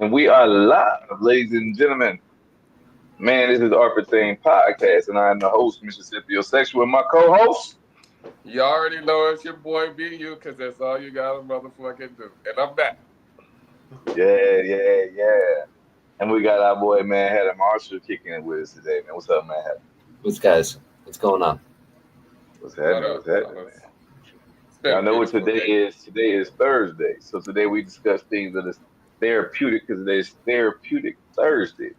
And we are live, ladies and gentlemen. Man, this is the Art Thing Podcast, and I'm the host, Mississippi Sexual, and my co-host. You already know it's your boy BU, because that's all you gotta motherfucking do. And I'm back. Yeah. And we got our boy, man, Adam Marshall kicking it with us today, man. What's up, man? What's guys? What's going on? What's happening, man? I know what today is. Today is Thursday. So today we discuss things that is therapeutic because today is Therapeutic Thursday.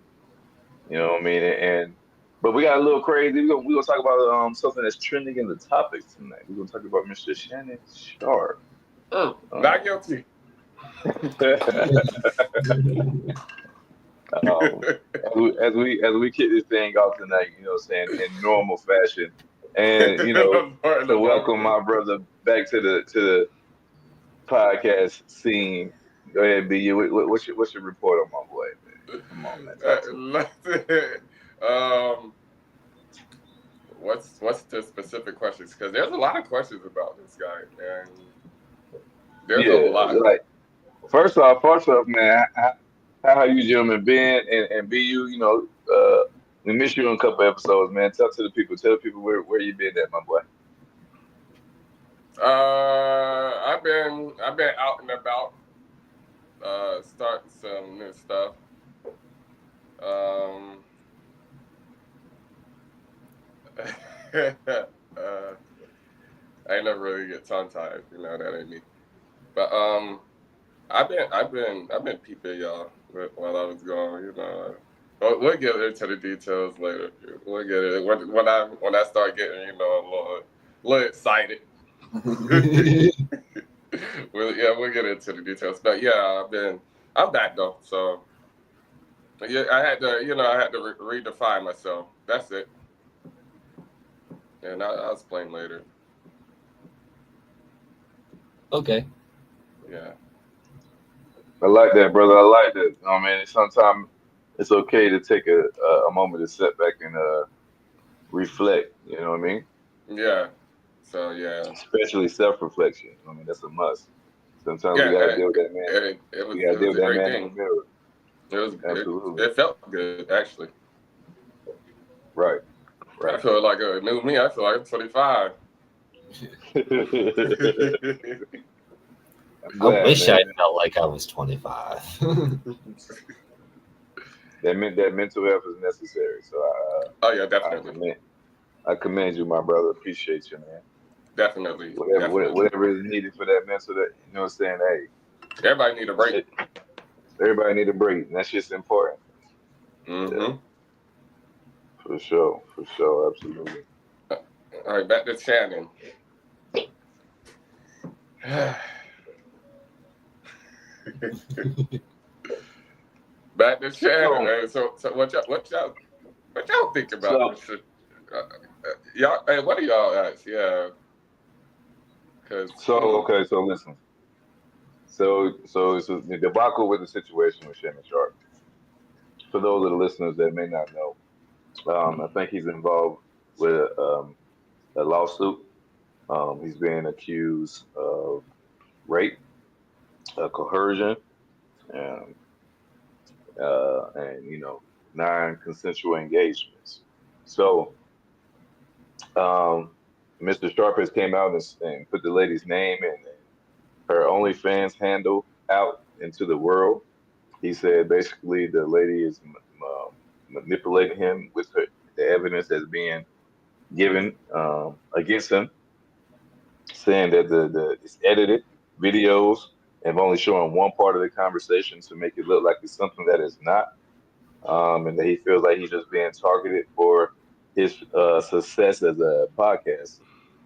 You know what I mean? But we got a little crazy. We're gonna talk about something that's trending in the topics tonight. We're gonna talk about Mr. Shannon Sharp. Not guilty. As we kick this thing off tonight, you know what I'm saying, in normal fashion. And to welcome my brother back to the podcast scene. Go ahead, BU. What's your report on my boy, man? Come on, man. What's the specific questions? Because there's a lot of questions about this guy, and there's a lot. Like, first off, man, how you gentlemen been? And BU, we missed you on a couple episodes, man. Tell the people where you been at, my boy. I've been out and about, starting some new stuff. I never really get tongue tied, that ain't me. But I've been peeping y'all while I was gone, We'll get into the details later. We'll get it when I start getting, a little excited. We'll get into the details. But yeah, I'm back though. So yeah, I had to redefine myself. That's it. And I'll explain later. Okay. Yeah. I like that, brother. I like that. I mean, sometimes it's okay to take a moment to sit back and reflect. You know what I mean? Yeah. So yeah. Especially self-reflection. I mean, that's a must. Sometimes we gotta deal with that, man. We gotta deal with that man in the mirror. It was absolutely. It felt good, actually. Right. I feel like it knew me. I feel like I'm 25. I wish I felt like I was 25. that mental health is necessary. So yeah, definitely. I commend you, my brother. Appreciate you, man. Definitely. Whatever is needed for that mental, you know what I'm saying? Hey, everybody need a break. Everybody need a break, and that's just important. Mm-hmm. Yeah. For sure, absolutely. All right, back to Shannon. Back to Shannon. So what y'all think about this shit? Y'all, hey, what do y'all ask? Yeah. So listen. So it's the debacle with the situation with Shannon Sharp. For those of the listeners that may not know, I think he's involved with a lawsuit. He's being accused of rape, coercion, and non-consensual engagements. So, Mr. Sharp has came out and put the lady's name and her OnlyFans handle out into the world. He said basically the lady is manipulating him with the evidence that's being given against him, saying that it's edited videos and only showing one part of the conversation to make it look like it's something that is not, and that he feels like he's just being targeted for his success as a podcast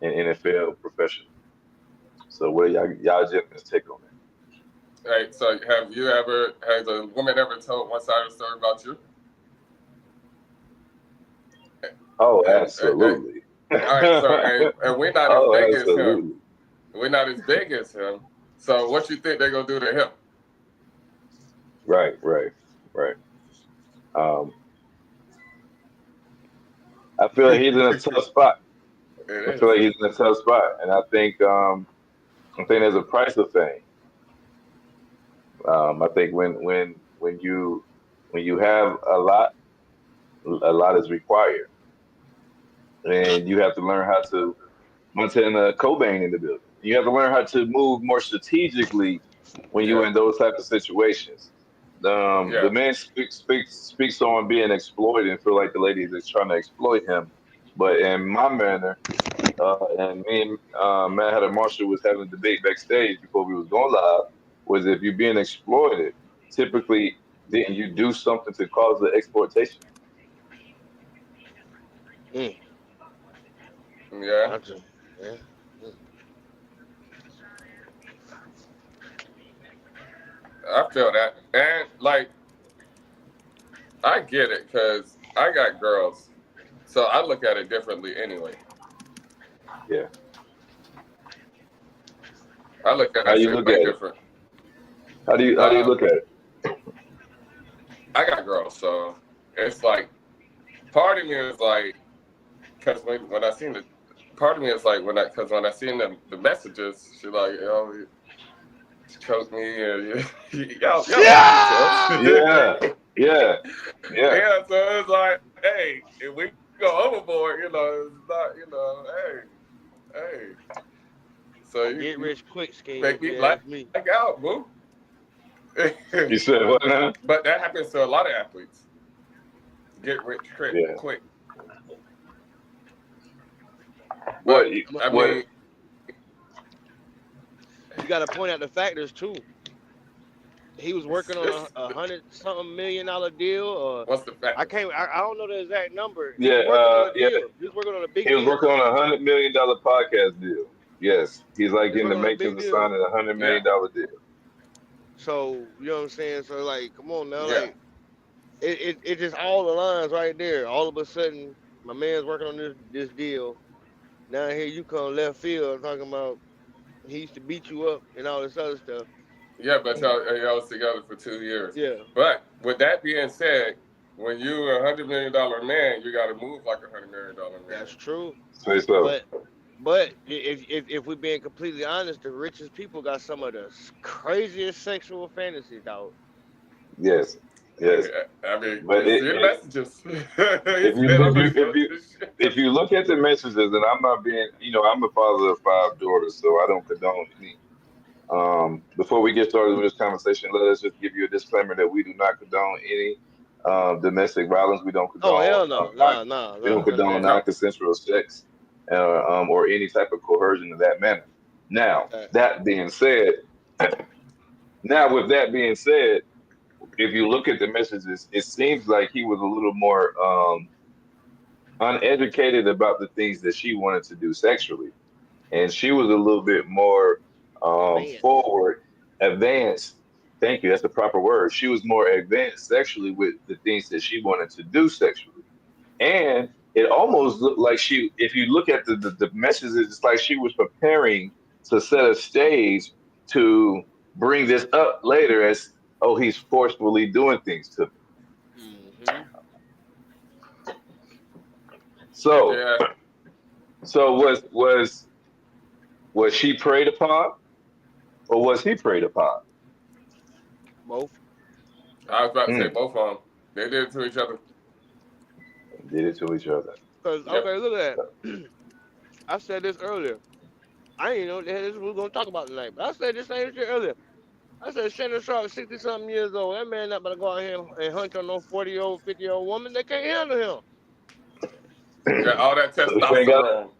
and NFL professional. So what are y'all gentlemen's take on that? Right. So has a woman ever told one side of the story about you? Oh, absolutely. All right. So and we're not as big as him. We're not as big as him. So what you think they're gonna do to him? Right. I feel like he's in a tough spot. And I think there's a price of fame. I think when when you have a lot is required, and you have to learn how to Montana Cobain in the building. You have to learn how to move more strategically when Yeah, you're in those type of situations. The yeah, man speaks on being exploited and feel like the lady is trying to exploit him. But in my manner, and me and Matt Hatter Marshall was having a debate backstage before we was going live, was if you're being exploited, typically didn't you do something to cause the exploitation? Mm, yeah. gotcha. Yeah. Mm. I feel that, and like I get it because I got girls, so I look at it differently anyway. Yeah. I look at How that you shit look way at it? different. How do you Uh, look at it? I got girls, so it's like part of me is like, because when I seen the, part of me is like because when I seen the messages, she like, yo, she choked me, and y'all know the details. Yeah. Yeah. Yeah. Yeah, so it's like, hey, if we go overboard, it's not, hey. So Get you rich quick scheme, make if me you black ask me. out, boo. You said what now? But that happens to a lot of athletes. Get rich Yeah. quick. What? But I What? mean, You got to point out the factors too. He was working on it's a $100-something million deal, or what's the I factors? can't. I don't know the exact number. He Yeah. was working on a Yeah. deal. He was working on a big He was deal. working on $100 million podcast deal. Yes, he's He like was in the working on a matrix big of deal. signing $100 Yeah, million deal. So you know what I'm saying. So like, come on now, yeah, like it just all aligns right there. All of a sudden, my man's working on this deal. Now here you come left field talking about he used to beat you up and all this other stuff. yeah. But y'all was together for 2 years. Yeah, But with that being said, when you're $100 million man, you got to move like $100 million man. that's true. Say so. But if we're being completely honest, the richest people got some of the craziest sexual fantasies, dog. Yes, yes. I mean, But you see the messages. He if you said, "I'm if gonna you if show you this shit." if you look at the messages, and I'm not being, I'm a father of five daughters, so I don't condone any. Before we get started with this conversation, let us just give you a disclaimer that we do not condone any domestic violence. We don't Oh condone hell no, nah, nah, we don't nah. None of condone that. No, non-consensual sex or any type of coercion in that manner. Now, Facts. that being said, now with that being said, if you look at the messages, it seems like he was a little more uneducated about the things that she wanted to do sexually, and she was a little bit more Advanced. forward, advanced. Thank you. That's the proper word. She was more advanced sexually with the things that she wanted to do sexually. And it almost looked like if you look at the messages, it's like she was preparing to set a stage to bring this up later as, oh, he's forcefully doing things to me. Mm-hmm. So, yeah. so was she preyed upon or was he preyed upon? Both. I was about to say Hmm. both of them. They did it to each other. Did it to each other. Cause Yep. okay, look at that. I said this earlier. I didn't know this is what we're gonna talk about tonight, but I said this same shit earlier. I said Shannon Sharp, 60-something years old. That man not gonna go out here and hunt on no 40-year-old, 50-year-old woman. They can't handle him. Yeah, all that So he went got testosterone.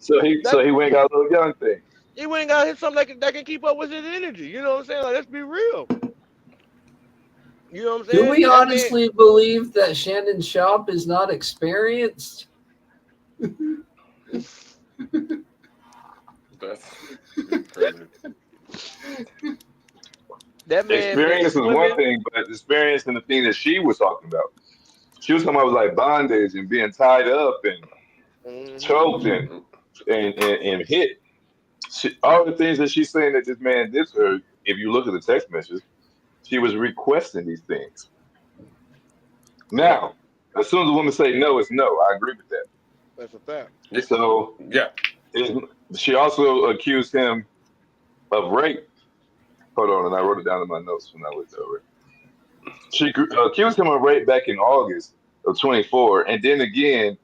That he went got a little young thing. he went and got him something that can keep up with his energy. You know what I'm saying? Like, let's be real. You know what I'm Do saying? we That man. honestly believe that Shannon Sharp is not experienced? That's crazy. That man been Experience is one swimming. thing, but experience and the thing that she was talking about. She was talking about like bondage and being tied up and Mm-hmm. choked and hit. All the things that she's saying that this man did to her, if you look at the text messages, she was requesting these things. Yeah, Now, as soon as the woman say no, it's no. I agree with that. that's a fact. So Yeah, it, she also accused him of rape. Hold on, and I wrote it down in my notes when I looked over it. She accused him of rape back in August of 24, and then again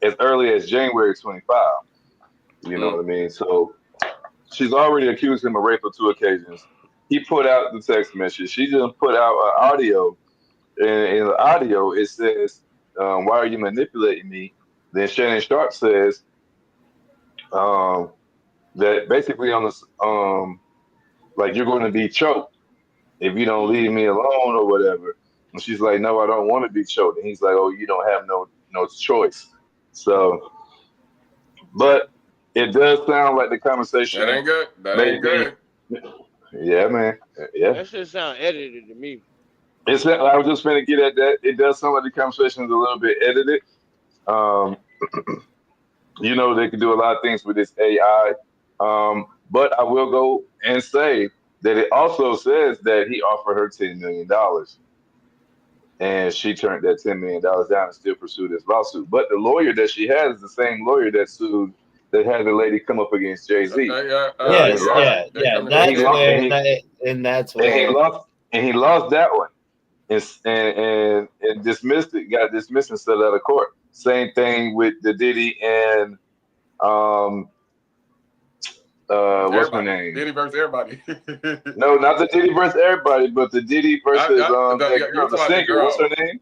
as early as January 25. You know what I mean? So she's already accused him of rape on 2 occasions. He put out the text message. She just put out an audio. And in the audio, it says, "Why are you manipulating me?" Then Shannon Sharp says that basically on this, like you're going to be choked if you don't leave me alone or whatever. And she's like, "No, I don't want to be choked." And he's like, "Oh, you don't have no choice." So, but it does sound like the That conversation ain't good. That may ain't be, good. yeah, man, yeah. That shit sound edited to me. I was just going to get at that. It does sound like the conversation is a little bit edited. Um, they can do a lot of things with this AI. But I will go and say that it also says that he offered her $10 million, and she turned that $10 million down and still pursued this lawsuit. But the lawyer that she has is the same lawyer that had the lady come up against Jay-Z. Yes, Yeah. They yeah. come That's against where Jay-Z. that's and he where. lost that one. And dismissed it, got dismissed and settled out of court. Same thing with the Diddy and what's her Everybody. name? Diddy versus everybody. No, not the Diddy versus everybody, but the Diddy versus you're that girl, talking the about the singer. girl. What's her name?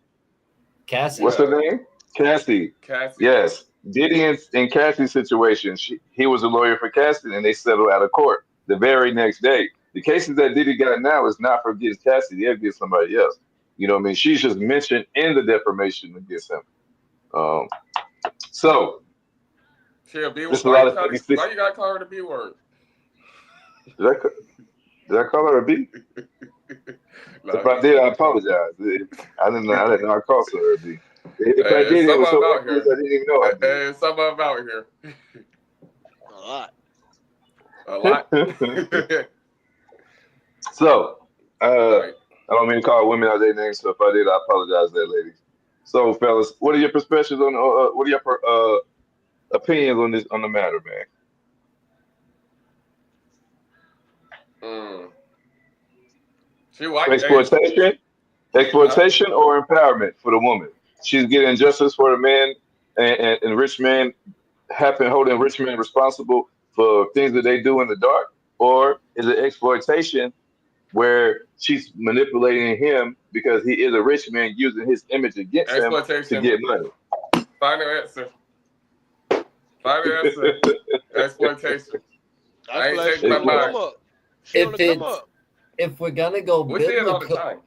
Cassie. What's her name? Cassie. Cassie. Yes, Diddy in Cassie's situation. He was a lawyer for Cassie, and they settled out of court the very next day. The cases that Diddy got now is not for against Cassie; they're against somebody else. You know what I mean? She's just mentioned in the defamation against him. So She a B word. there's a lot of things. Why you gotta call her the B word? Did I call her a B? No, If I did, I apologize. I didn't know I called her a B. If I did, it was so reckless I didn't even know I did. There's something about here. A lot. A lot. So, Right. I don't mean to call women out their names, so if I did, I apologize, there, ladies. So, fellas, what are your perspectives on? What are your opinions on this on the matter, Mm. She white. Exploitation or empowerment for the woman. She's getting justice for the man and rich men, holding rich men responsible for things that they do in the dark, or is it exploitation where she's manipulating him because he is a rich man using his image against him to get money? Final answer. Exploitation. I ain't taking my mind. If we're gonna go we see it all the biblical, time.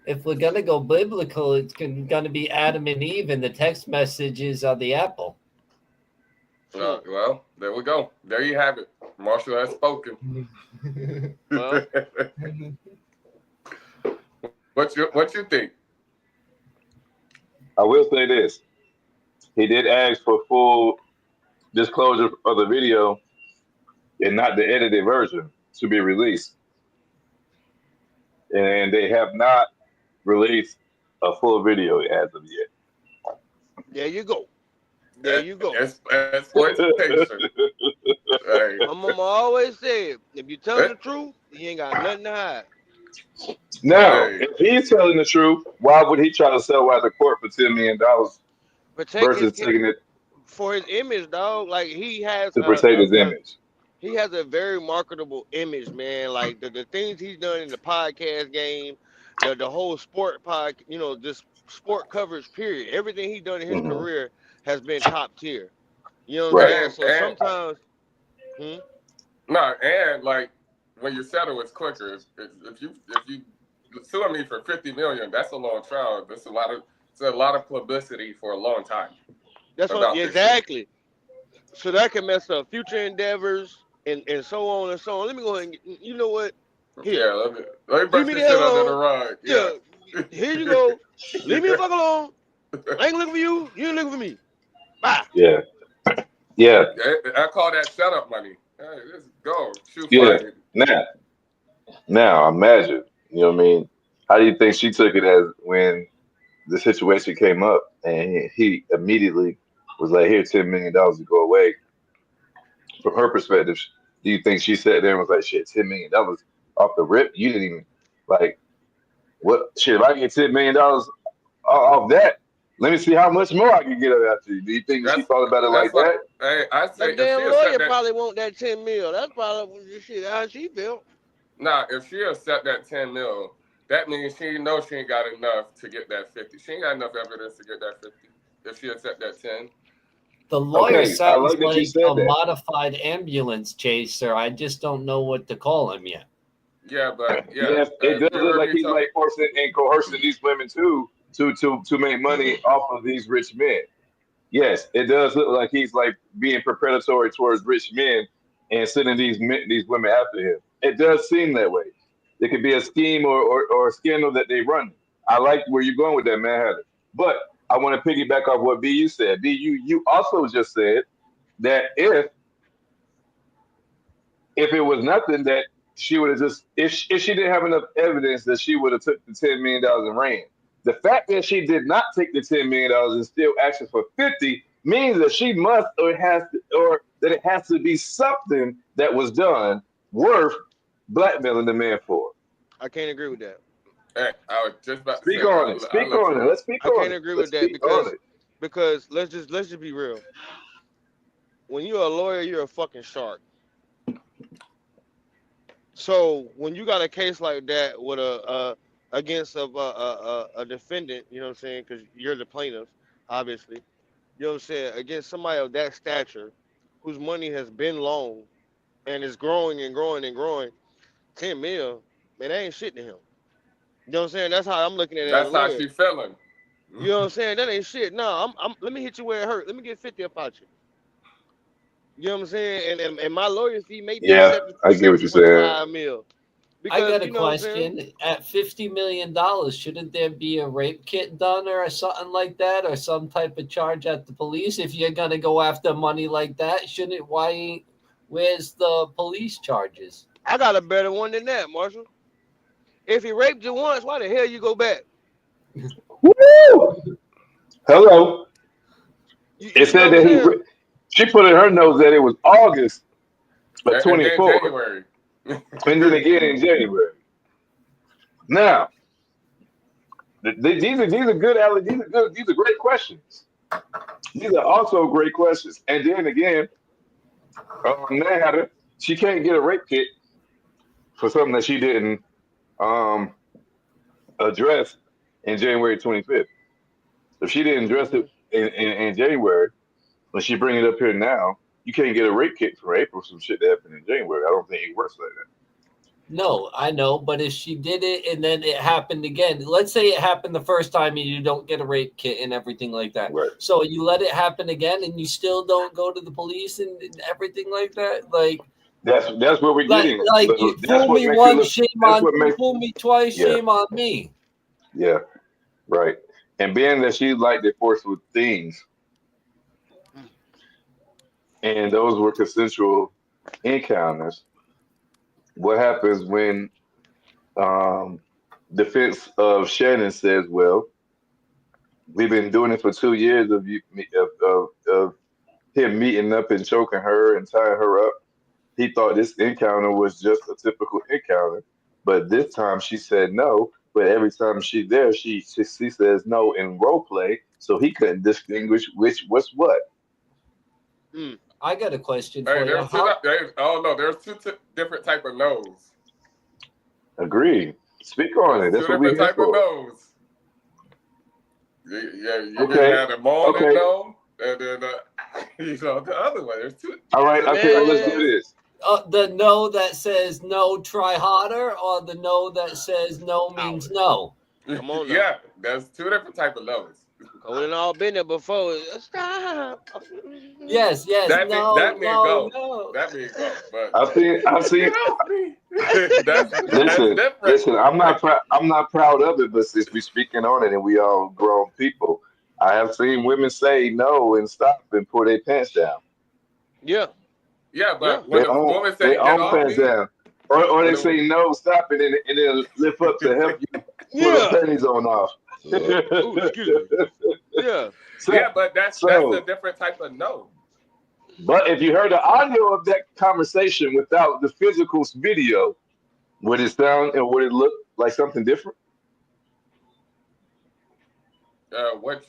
if we're gonna go biblical, it's gonna be Adam and Eve, and the text messages are the apple. Well, there we go. There you have it. Marshall has spoken. Well, what you think? I will say this: he did ask for full disclosure of the video and not the edited version to be released, and they have not released a full video as of yet. there you go. There you go. Exploitation. Hey. My mama always said, if you tell the truth, you ain't got nothing to hide. Now, if he's telling the truth, why would he try to sell out the court for $10 million versus taking it for his image, dog? Like he has to protect his image. He has a very marketable image, man. Like the things he's done in the podcast game, the whole sport this sport coverage period. Everything he's done in his career has been top tier. You know what I'm saying? So sometimes no, and like when you settle, it's quicker. If you suing me for $50 million, that's a long trial. It's a lot of publicity for a long time. That's what exactly. So that can mess up future endeavors and so on and so on. Let me go ahead and you know what? Here. Yeah, let me brush this shit under the rug. Yeah. Here you go. Leave me the fuck alone. I ain't looking for you. You ain't looking for me. Bye. Yeah. Yeah. I call that setup money. Hey, let's go. Shoot yeah. Now imagine, you know what I mean? How do you think she took it as when the situation came up and he immediately was like, here, $10 million to go away? From her perspective, do you think she sat there and was like, shit, $10 million? off the rip. You didn't even like what shit. If I get $10 million off that, let me see how much more I can get after you. Do you think she thought about it like that? Hey, I say That damn lawyer probably want that 10 mil. That's probably shit how she felt. Nah, if she accept that 10 mil, that means she knows she ain't got enough to get that 50. She ain't got enough evidence to get that 50. If she accept that 10. The lawyer sounds like a modified ambulance chaser. I just don't know what to call him yet. Yeah, but yes, it does look like he's like forcing and coercing these women too to make money off of these rich men. Yes, it does look like he's like being predatory towards rich men and sending these women after him. It does seem that way. It could be a scheme or a scandal that they run. I like where you're going with that, man. Hatter. But I want to piggyback off what BU said. You also just said that if it was nothing that she would have just if she didn't have enough evidence that she would have took the $10 million and ran. The fact that she did not take the $10 million and still asking for 50 means that she must or that it has to be something that was done worth blackmailing the man for. I can't agree with that. Hey, I was just about to speak on it. Speak on it. Let's speak on it. I can't agree with that because let's just be real. When you're a lawyer, you're a fucking shark. So when you got a case like that with against a defendant, you know what I'm saying? Because you're the plaintiff, obviously. You know what I'm saying? Against somebody of that stature, whose money has been loaned and is growing and growing and growing, 10 mil, man, that ain't shit to him. You know what I'm saying? That's how I'm looking at it. That's how she feeling. You know what I'm saying? That ain't shit. No, let me hit you where it hurt. Let me get 50 up out you. You know what I'm saying? And my lawyer fee may be I get what you're saying. Mil. Because, I got a question. At $50 million, shouldn't there be a rape kit done or something like that, or some type of charge at the police? If you're gonna go after money like that, where's the police charges? I got a better one than that, Marshall. If he raped you once, why the hell you go back? Woo! Hello. It said that she put in her notes that it was August of 24. And then again in January. Now, these are good, Alex. These are great questions. These are also great questions. And then again, she can't get a rape kit for something that she didn't address in January 25th. If she didn't address it in January, when she bring it up here now, you can't get a rape kit for April, some shit that happened in January. I don't think it works like that. No, I know, but if she did it and then it happened again, let's say it happened the first time and you don't get a rape kit and everything like that. Right. So you let it happen again and you still don't go to the police and everything like that? Like that's what we're getting. Like you fool me once, shame on you. Fool me twice, shame on me. Yeah, right. And being that she liked the forceful things, and those were consensual encounters, what happens when defense of Shannon says, well, we've been doing it for 2 years of him meeting up and choking her and tying her up. He thought this encounter was just a typical encounter, but this time she said no. But every time she's there, she says no in role play, so he couldn't distinguish which was what. I got a question for you. There's two different type of no's. Agreed. Speak on it. That's what we're here for. No's. You can have a morning no, and then the other way. There's two. All right. Okay. Well, let's do this. The no that says no, try harder, or the no that says no means no. Come on now. Yeah, there's two different type of no's. We've all been there before. Stop. Yes. That means go. That means go. But I've seen. Listen. I'm not proud of it, but since we're speaking on it and we all grown people, I have seen women say no and stop and pull their pants down. Yeah. Yeah, but when the woman say get off pants down, or they say no, stop it, and then lift up to help you pull the panties on off. Ooh, excuse me. Yeah. But that's a different type of no. But if you heard the audio of that conversation without the physical video, Would it sound and would it look like something different?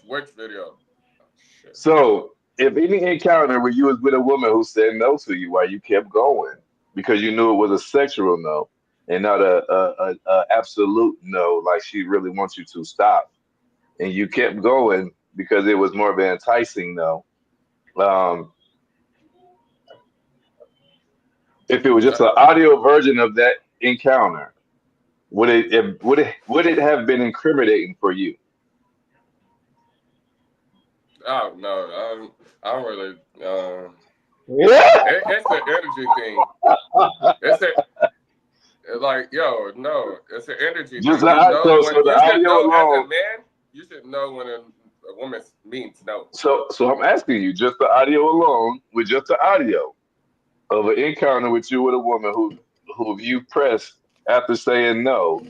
Which video? Oh, shit. So, if any encounter where you was with a woman who said no to you while you kept going because you knew it was a sexual no and not a absolute no, like she really wants you to stop, and you kept going because it was more of an enticing no. Um, if it was just Uh, an audio version of that encounter, would it have been incriminating for you? oh no, I don't really. Yeah. It's the energy thing. It's a like yo, no, it's an energy Just thing. the, You know so when so the you should audio know as a alone. man, you should know when a woman means no. So I'm asking you, just the audio alone, with just the audio of an encounter with you with a woman who you pressed after saying no,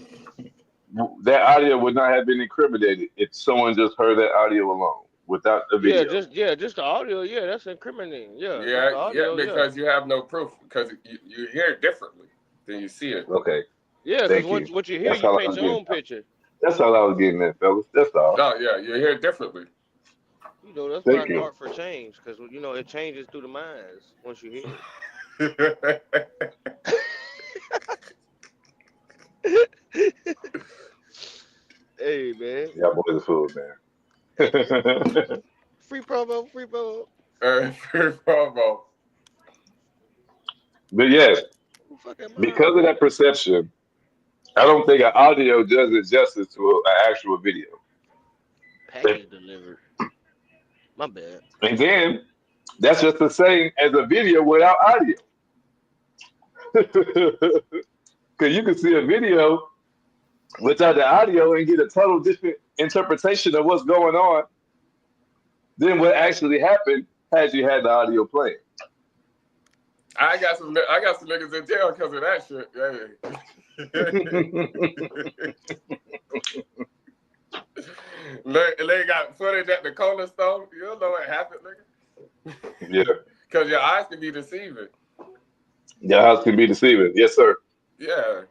that audio would not have been incriminated if someone just heard that audio alone without the Yeah, video. just the audio. Yeah, that's incriminating. Yeah, just Yeah, the yeah, audio. Yeah, because you have no proof because you hear it differently than you see it. Okay, yeah. Because thank once you. what you hear, That's you all I paint was your getting. own picture. That's all I was getting at, fellas. That's all. Oh yeah, you hear it differently. You know, that's why Thank it's you. art for change. Because it changes through the minds once you hear it. Hey man, Y'all boys are food, man. free promo, free promo. Free promo. But yes, Who fuck am I? because of that perception, I don't think an audio does it justice to an actual video. Package delivered. My bad. And then that's just the same as a video without audio. Because you can see a video without the audio and get a total different interpretation of what's going on than what actually happened had you had the audio playing. I got some niggas in jail because of that shit. They got footage at the corner store. You don't know what happened, nigga. Yeah. Because your eyes can be deceiving. Your house can be deceiving. Yes, sir. Yeah.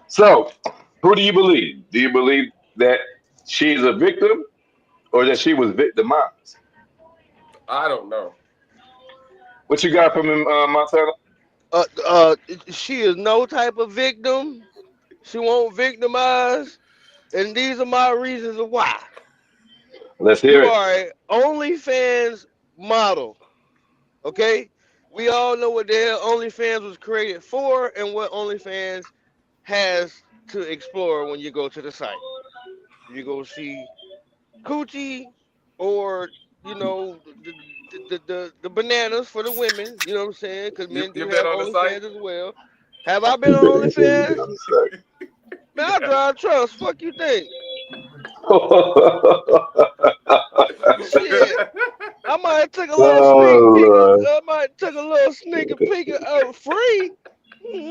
So, who do you believe? Do you believe that she's a victim or that she was victimized? I don't know. What you got from him, Montana? Uh, uh, she is no type of victim. She won't victimize, and these are my reasons of why. Let's hear You it. are a OnlyFans model, okay? We all know what the hell OnlyFans was created for, and what OnlyFans has to explore when you go to the site. You go see coochie, or the bananas for the women. You know what I'm saying? Because You men do you been have on the site? OnlyFans as well. Have I been That on nigga said you been OnlyFans? on the site. Man, I drive trucks. Fuck you think? Shit. I might take a little sneak Oh, peek. Lord. I might take a little sneak peek free.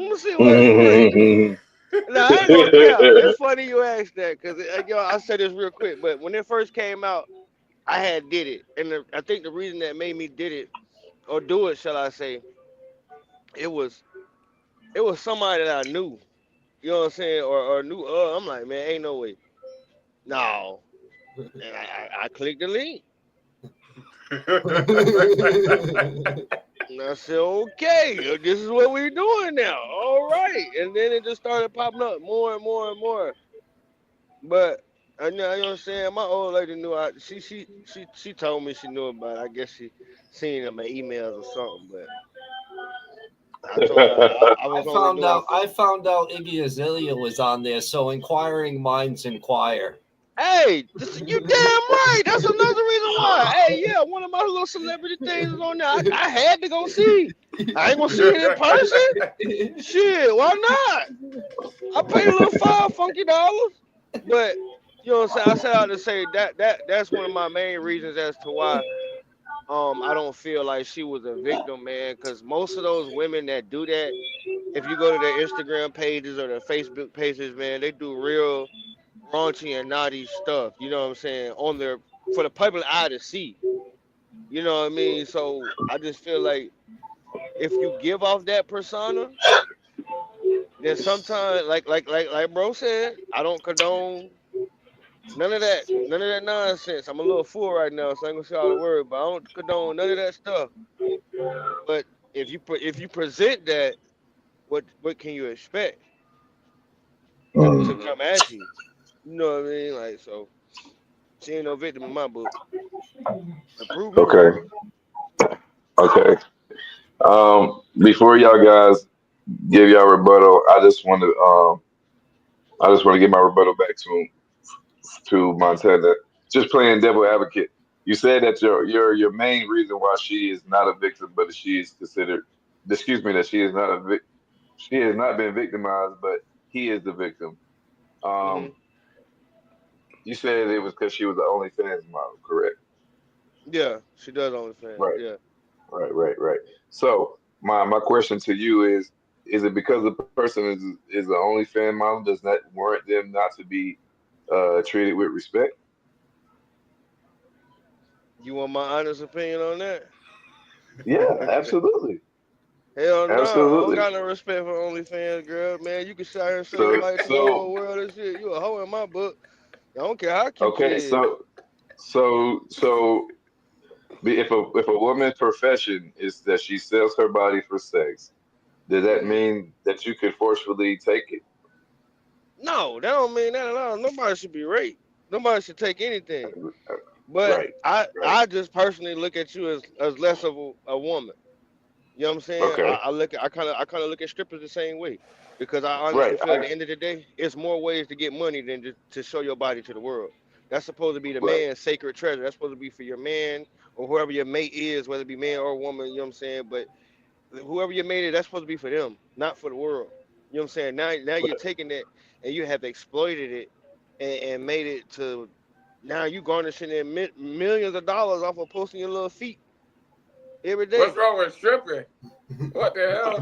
Let's see what it's free. Now I ain't gonna cap. It's funny you asked that because I said this real quick. But when it first came out, I had did it, and I think the reason that made me did it or do it, shall I say, it was somebody that I knew. You know what I'm saying? Or knew. I'm like, man, ain't no way. No. And I clicked the link. And I said, okay, this is what we're doing now. All right. And then it just started popping up more and more and more. But I know, you know what I'm saying? My old lady knew. She told me she knew about it. I guess she seen it in my emails or something. But I told her I I was only found doing out. it for. I found out Iggy Azalea was on there. So inquiring minds inquire. Hey, you damn right. That's another reason why. Hey, yeah, one of my little celebrity things is on there. I had to go see. I ain't gonna see it in person. Shit, why not? I paid a little $5 funky, but you know what I'm saying. I set out to say that's one of my main reasons as to why I don't feel like she was a victim, man. Because most of those women that do that, if you go to their Instagram pages or their Facebook pages, man, they do real raunchy and naughty stuff, you know what I'm saying, on their for the public eye to see. You know what I mean? So I just feel like if you give off that persona, then sometimes, like bro said, I don't condone none of that nonsense. I'm a little fool right now, so I ain't gonna say all the word, but I don't condone none of that stuff. But if you present that, what can you expect to Mm. come at you? You know what I mean? Like, so she ain't no victim in my book. But prove me Okay. wrong. Okay. Before y'all guys give y'all rebuttal, I just want to give my rebuttal back to Montana. Just playing devil advocate. You said that your main reason why she is not a victim, but she is considered. Excuse me, that she is not she has not been victimized, but he is the victim. Hmm. Um, you said it was because she was the OnlyFans model, correct? Yeah, she does OnlyFans. Right, Yeah. right. So my question to you is it because the person is an OnlyFans model does that warrant them not to be treated with respect? You want my honest opinion on that? Yeah, absolutely, Hell no, I don't absolutely. got no respect for OnlyFans, girl. Man, you can sit out here and show your So body to the so whole world and shit. You a hoe in my book. I don't care how cute you okay, is. so if a woman's profession is that she sells her body for sex, does that Hmm. mean that you could forcefully take it? No, that don't mean that at all. Nobody should be raped. Nobody should take anything. But Right, right. I just personally look at you as less of a woman. You know what I'm saying? Okay, I kind of look at strippers the same way because I honestly right. feel at the end of the day, it's more ways to get money than just to show your body to the world. That's supposed to be the Right, man's sacred treasure. That's supposed to be for your man or whoever your mate is, whether it be man or woman. You know what I'm saying? But whoever your mate is, that's supposed to be for them, not for the world. You know what I'm saying? Now you're right, taking it and you have exploited it and made it to now you garnishing in millions of dollars off of posting your little feet every What's day. wrong with stripping? What the hell?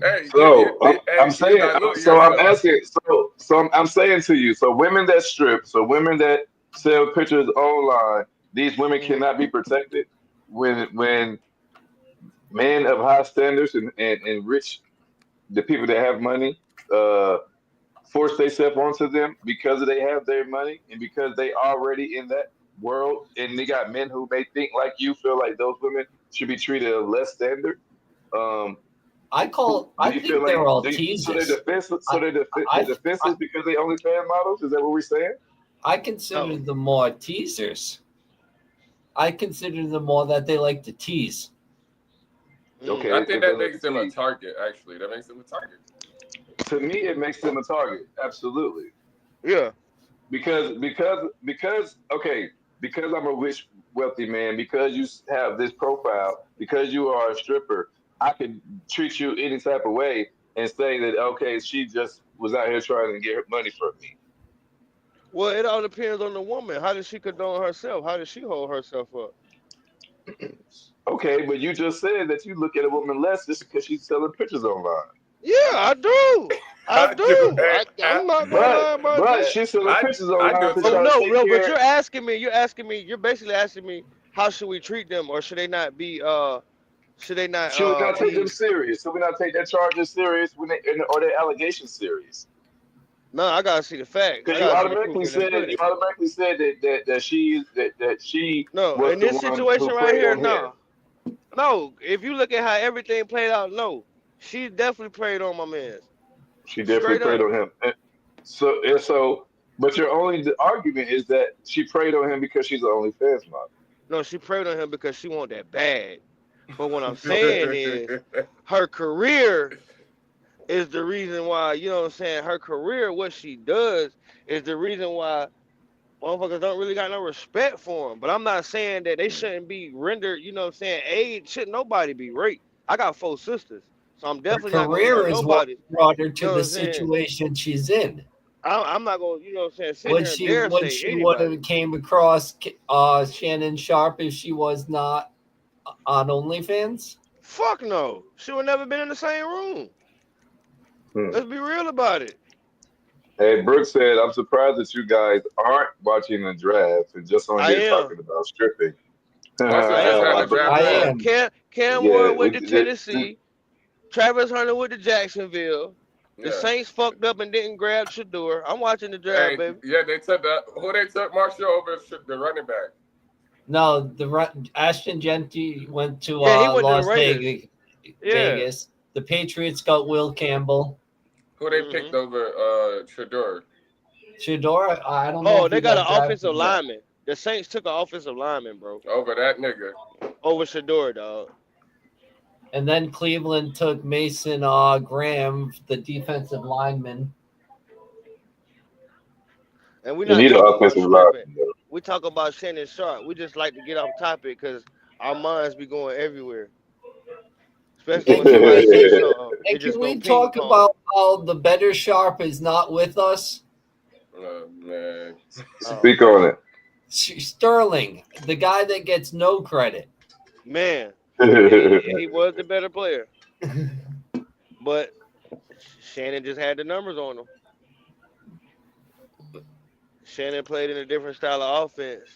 Hey, So I'm you saying, dilute so I'm yourself. asking, I'm saying to you, so women that strip, so women that sell pictures online, these women Hmm. cannot be protected when men of high standards and rich, the people that have money, uh, force themselves onto them because they have their money and because they already in that world, and they got men who may think like you, feel like those women should be treated a less standard. Um, do I you feel think like they're all so they're teasers. defenseless? So I, they're I, defenseless because they only fan models? Is that what we're saying? I consider No. them more teasers. I consider them more that they like to tease. Mm. I Okay, think if they that like makes to them a see, target. Actually, that makes them a target. to me, it makes them a target. Absolutely, Yeah. because okay, because I'm a rich, wealthy man, because you have this profile, because you are a stripper, I could treat you any type of way and say that okay, she just was out here trying to get her money from me. Well, it all depends on the woman. How does she condone herself? How does she hold herself up? Okay, but you just said that you look at a woman less just because she's selling pictures online. Yeah, I do. I I do. do. I'm not gonna But lie about but that. she's selling I pictures I online do to But try too. to no, take no. But care. you're basically asking me how should we treat them, or should they not Should we not take them be? serious? Should we not take their charges serious when or their allegations serious? No, I gotta see the facts. I Because gotta see the proof in the you pudding. automatically said that she No, was in the this one situation who right preyed here, on him. no, no. If you look at how everything played out, no, she definitely preyed on my man. She definitely Straight preyed up. on him. And so, but your only argument is that she preyed on him because she's an OnlyFans model. No, she preyed on him because she want that bad. But what I'm saying is her career is the reason why, you know what I'm saying? Her career, what she does, is the reason why motherfuckers don't really got no respect for him. But I'm not saying that they shouldn't be rendered, you know what I'm saying? Aid should nobody be raped. I got 4 sisters. So I'm Her definitely not gonna let career is what nobody, brought her you to know what the I'm saying? situation she's in. I'm not gonna, you know what I'm saying, sit here and dare Would say she would anybody. have came across Shannon Sharp if she was not on OnlyFans? Fuck no. She would never been in the same room. Hmm. Let's be real about it. Hey, Brooks said, "I'm surprised that you guys aren't watching the draft and just on I here am. talking about stripping." Also, I just am had the I, watching the draft I on. draft. am. Cam Yeah, Ward went to Tennessee. Travis Hunter went to Jacksonville. The Saints fucked up and didn't grab Shador. I'm watching the draft, baby. Yeah, they took who they took Marshall over the running back. No, Ashton Genty went to he went Las to the Raiders. Vegas. The Patriots got Will Campbell. Who they picked over Shador? Shador, I don't know. Oh, they got an offensive lineman. The Saints took an offensive lineman, bro. Over that nigga. Over Shador, dog. And then Cleveland took Mason Graham, the defensive lineman. And we're not need an talking offensive about lineman. we talk about Shannon Sharp. We just like to get off topic because our minds be going everywhere. Especially when somebody says something. And can we talk about how the better Sharp is not with us? Oh, man. Speak on it. Sterling, the guy that gets no credit. Man, he was the better player. But Shannon just had the numbers on him. Shannon played in a different style of offense.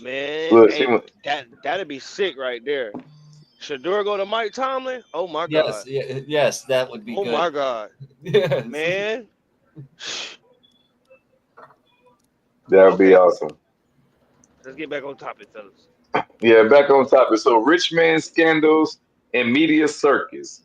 Man, Look, that'd be sick right there. Shador go to Mike Tomlin? Oh my God. Yes, that would be good. Oh my God. Yes. Man. That would be awesome. Let's get back on topic, fellas. Yeah, back on topic. So rich man scandals and media circus.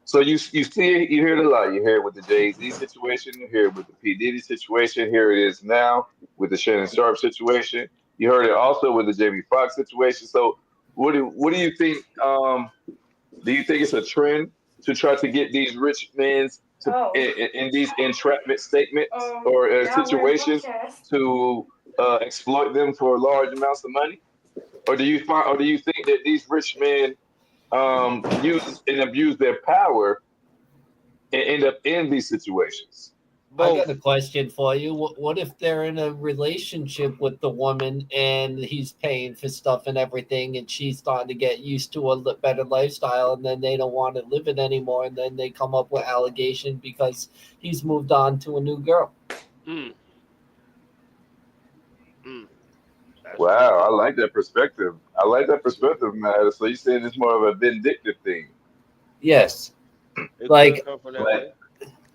So you see it, you hear it a lot. You hear it with the Jay-Z situation, you hear it with the P. Diddy situation, here it is now with the Shannon Sharp situation. You heard it also with the Jamie Foxx situation. So what do you think? Do you think it's a trend to try to get these rich men in these entrapment statements or situations to exploit them for large amounts of money? Or do you think that these rich men use and abuse their power and end up in these situations? I got a question for you. What if they're in a relationship with the woman and he's paying for stuff and everything, and she's starting to get used to a better lifestyle, and then they don't want to live it anymore, and then they come up with allegations because he's moved on to a new girl? Wow, I like that perspective. Matt. So you're saying it's more of a vindictive thing? Yes. Like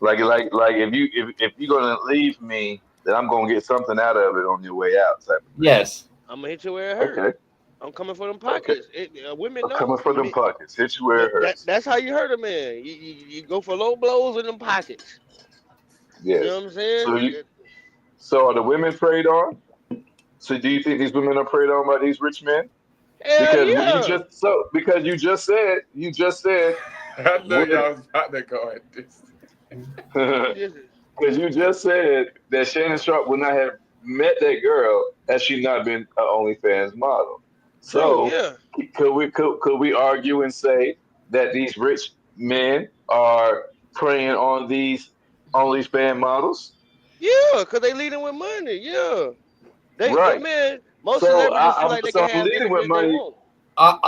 if you're gonna leave me, then I'm gonna get something out of it on your way out. Type of thing. Yes. I'm gonna hit you where it hurts. Okay. I'm coming for them pockets. Women know. Coming for them pockets. Hit you where it hurts. That's how you hurt a man. You go for low blows in them pockets. Yes. You know what I'm saying? So are the women preyed on? So do you think these women are preyed on by these rich men? Because you just said I know y'all was about to go at this. Because you just said that Shannon Sharp would not have met that girl had she not been an OnlyFans model. So could we argue and say that these rich men are preying on these OnlyFans models? Yeah, because they leading with money. Yeah. Right. Man, most celebrities feel like they can have anything they want. Are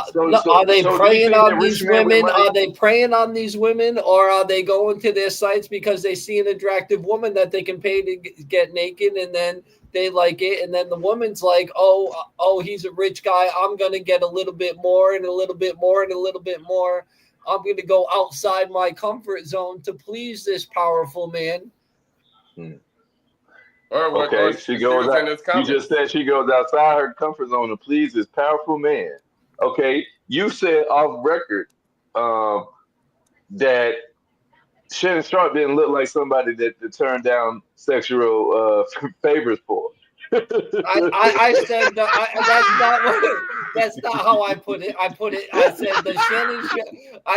they preying on these women? Are they preying on these women, or are they going to their sites because they see an attractive woman that they can pay to get naked, and then they like it, and then the woman's like, oh, he's a rich guy. I'm gonna get a little bit more and a little bit more and a little bit more. I'm gonna go outside my comfort zone to please this powerful man. She goes out. You just said she goes outside her comfort zone to please this powerful man. Okay, you said off record that Shannon Sharp didn't look like somebody that turned down sexual favors for. I said that's not how I put it. I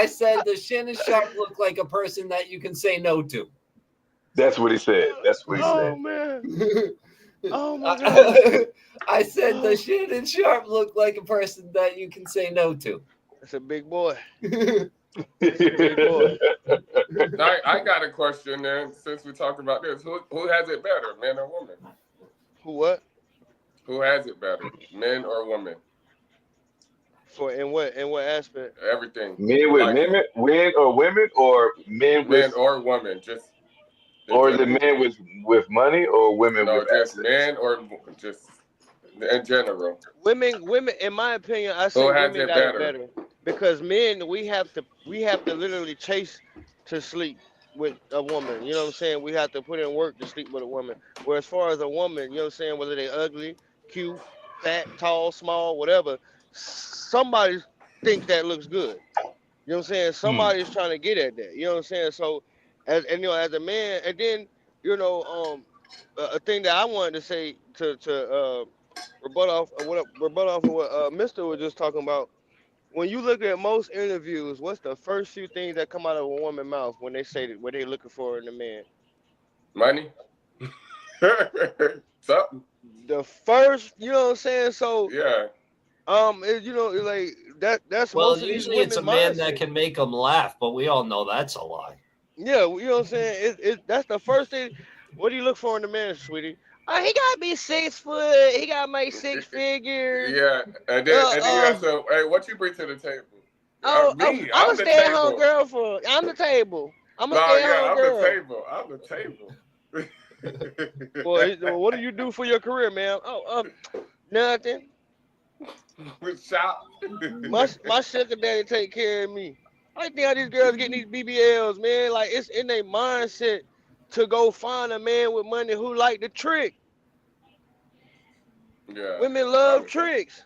said the Shannon Sharp looked like a person that you can say no to. That's what he said. Oh man. Oh my God. I said the Shannon Sharp looked like a person that you can say no to. That's a big boy. I got a question then, since we talked about this. Who has it better, men or women? Who what? Who has it better, men or women? In what aspect? Everything. Men with men or women, or men or women, just. Or the men with money, or women with just assets? men, or just in general. Women. In my opinion, I say women got it better because men we have to literally chase to sleep with a woman. You know what I'm saying? We have to put in work to sleep with a woman. Where as far as a woman, you know what I'm saying, whether they ugly, cute, fat, tall, small, whatever, somebody thinks that looks good. You know what I'm saying? Somebody's trying to get at that. You know what I'm saying? So as a man, and then a thing that I wanted to say to rebut off of what Mister was just talking about. When you look at most interviews, what's the first few things that come out of a woman's mouth when they say that what they're looking for in a man? Money. Something. The first, you know what I'm saying? So Yeah. like that's Well, most of these usually it's women's a man that mindset. can make them laugh, but we all know that's a lie. Yeah, you know what I'm saying? That's the first thing. What do you look for in a man, sweetie? He gotta be 6 foot. He gotta make 6 figures. Yeah, and then you ask them, hey, what you bring to the table? Me, I'm a I'm the stay-at-home table. girl for. I'm the table. I'm a No, yeah, stay-at-home I'm the girl. table. I'm the table. Well, what do you do for your career, man? Nothing. Shop. My sugar daddy take care of me. I think how these girls getting these BBLs, man. Like it's in their mindset to go find a man with money who like the trick. Yeah. Women love tricks.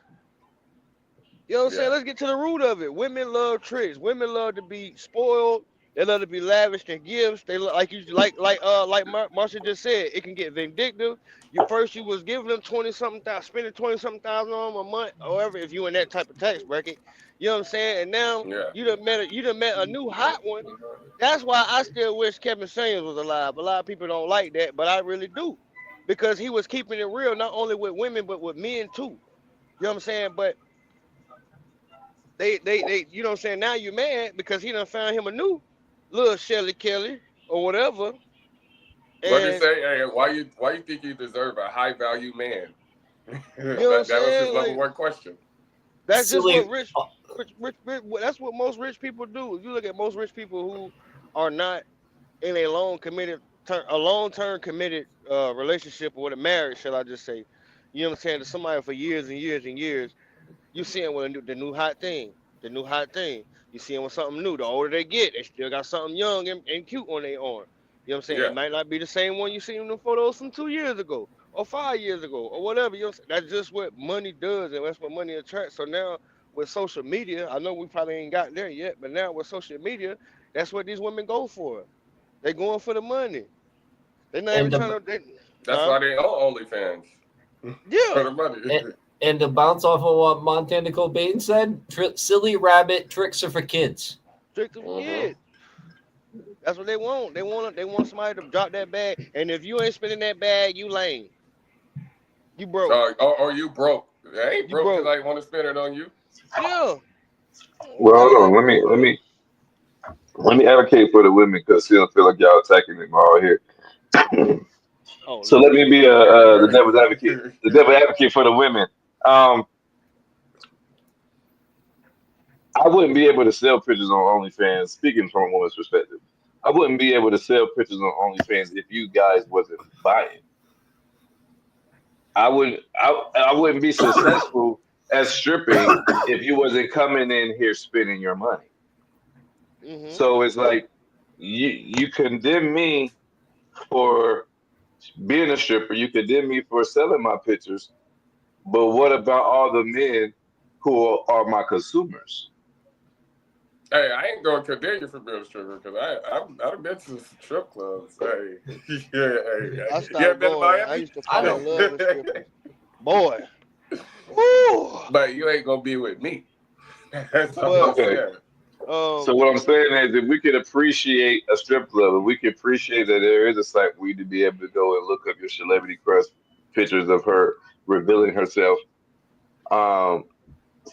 You know what I'm saying? Yeah. Let's get to the root of it. Women love tricks. Women love to be spoiled. They love to be lavished in gifts. They like you like Marsha just said. It can get vindictive. You was giving them 20-something thousand, spending 20-something thousand on them a month, however, if you in that type of tax bracket. You know what I'm saying? And now Yeah. you done met a new hot one. That's why I still wish Kevin Samuels was alive. A lot of people don't like that, but I really do, because he was keeping it real, not only with women but with men too. You know what I'm saying? But they you know what I'm saying, now you're mad because he done found him a new little Shelly Kelly or whatever. What did he And say? Hey, why you think you deserve a high value man? you know what I'm that was his saying? number Like one question. that's just what Silly. that's what most rich people do. If you look at most rich people who are not in a long-term committed relationship or with a marriage, shall I just say, you know what I'm saying, to somebody for years and years and years. You see them with the new hot thing. The new hot thing. You see them with something new. The older they get, they still got something young and cute on their arm. You know what I'm saying? Yeah. It might not be the same one you seen in the photos from 2 years ago or 5 years ago or whatever. You know what I'm saying? That's just what money does, and that's what money attracts. So now with social media, I know we probably ain't got there yet, but now with social media, that's what these women go for. They going for the money. They're not even And trying the to. That's why they own OnlyFans. For Yeah. the money. and to bounce off of what Montana Cobain said, silly rabbit tricks are for kids. Trick them kids. That's what they want. They want somebody to drop that bag. And if you ain't spending that bag, you lame. You broke. Or you broke. I ain't You broke because broke. I want to spend it on you. Yeah. Well, hold Like, on. Let me advocate for the women because I don't feel like y'all attacking them all here. oh So let Lord. me be the devil's advocate. The devil advocate for the women. Um, I wouldn't be able to sell pictures on OnlyFans. Speaking from a woman's perspective, I wouldn't be able to sell pictures on OnlyFans if you guys wasn't buying. I wouldn't be successful at stripping if you wasn't coming in here spending your money. Mm-hmm. So it's like you condemn me for being a stripper. You condemn me for selling my pictures. But what about all the men who are my consumers? Hey, I ain't gonna condemn you for being a stripper because I've been to some strip clubs. Hey, I you ever stopped been to going. I Miami? used to I fall in don't. love with strippers. Boy. Woo. But you ain't gonna be with me. That's all But I'm Okay. saying. So what I'm saying is, if we could appreciate a strip club, if we could appreciate that there is a site where you to be able to go and look up your celebrity crush pictures of her revealing herself, um,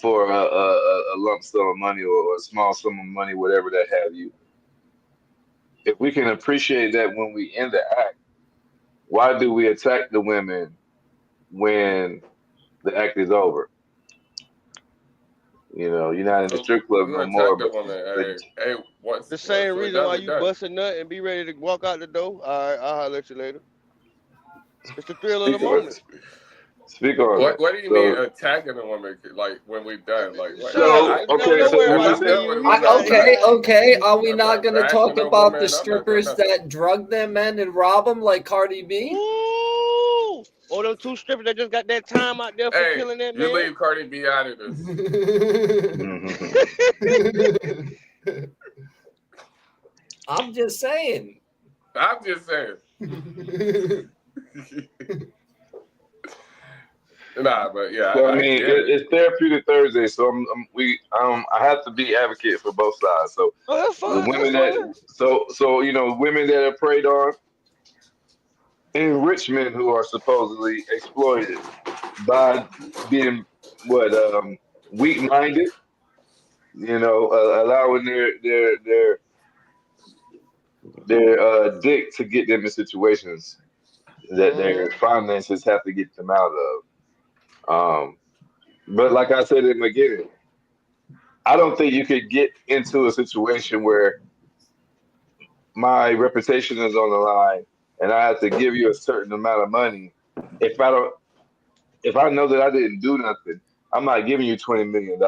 for a lump sum of money or a small sum of money, whatever that have you. If we can appreciate that when we end the act, why do we attack the women when the act is over? You know, you're not in the strip club You no attack more, the but woman. Hey, the what's same what reason done why is you done. bust a nut and be ready to walk out the door. All right, I'll holler at you later. It's the thrill of the so moment. Speak on it. What do you mean attacking a woman? Like when we done? Like what? So okay, don't so worry we about were me. saying, Okay. Are we I'm not not going to talk bashing a about woman. the I'm not doing strippers nothing. that drug their men and rob them like Cardi B? Ooh. Or them 2 strippers that just got that time out there for Hey, killing that you man. leave Cardi B out of this. I'm just saying. I'm just saying. Nah, but yeah, so I I mean, get it. it's Therapeutic Thursday, so I have to be advocate for both sides. So that's the fine. women That's that, fine. so women that are preyed on, and rich men who are supposedly exploited by being weak-minded, allowing their dick to get them in situations that their finances have to get them out of. But like I said in the beginning, I don't think you could get into a situation where my reputation is on the line and I have to give you a certain amount of money. If I know that I didn't do nothing, I'm not giving you $20 million.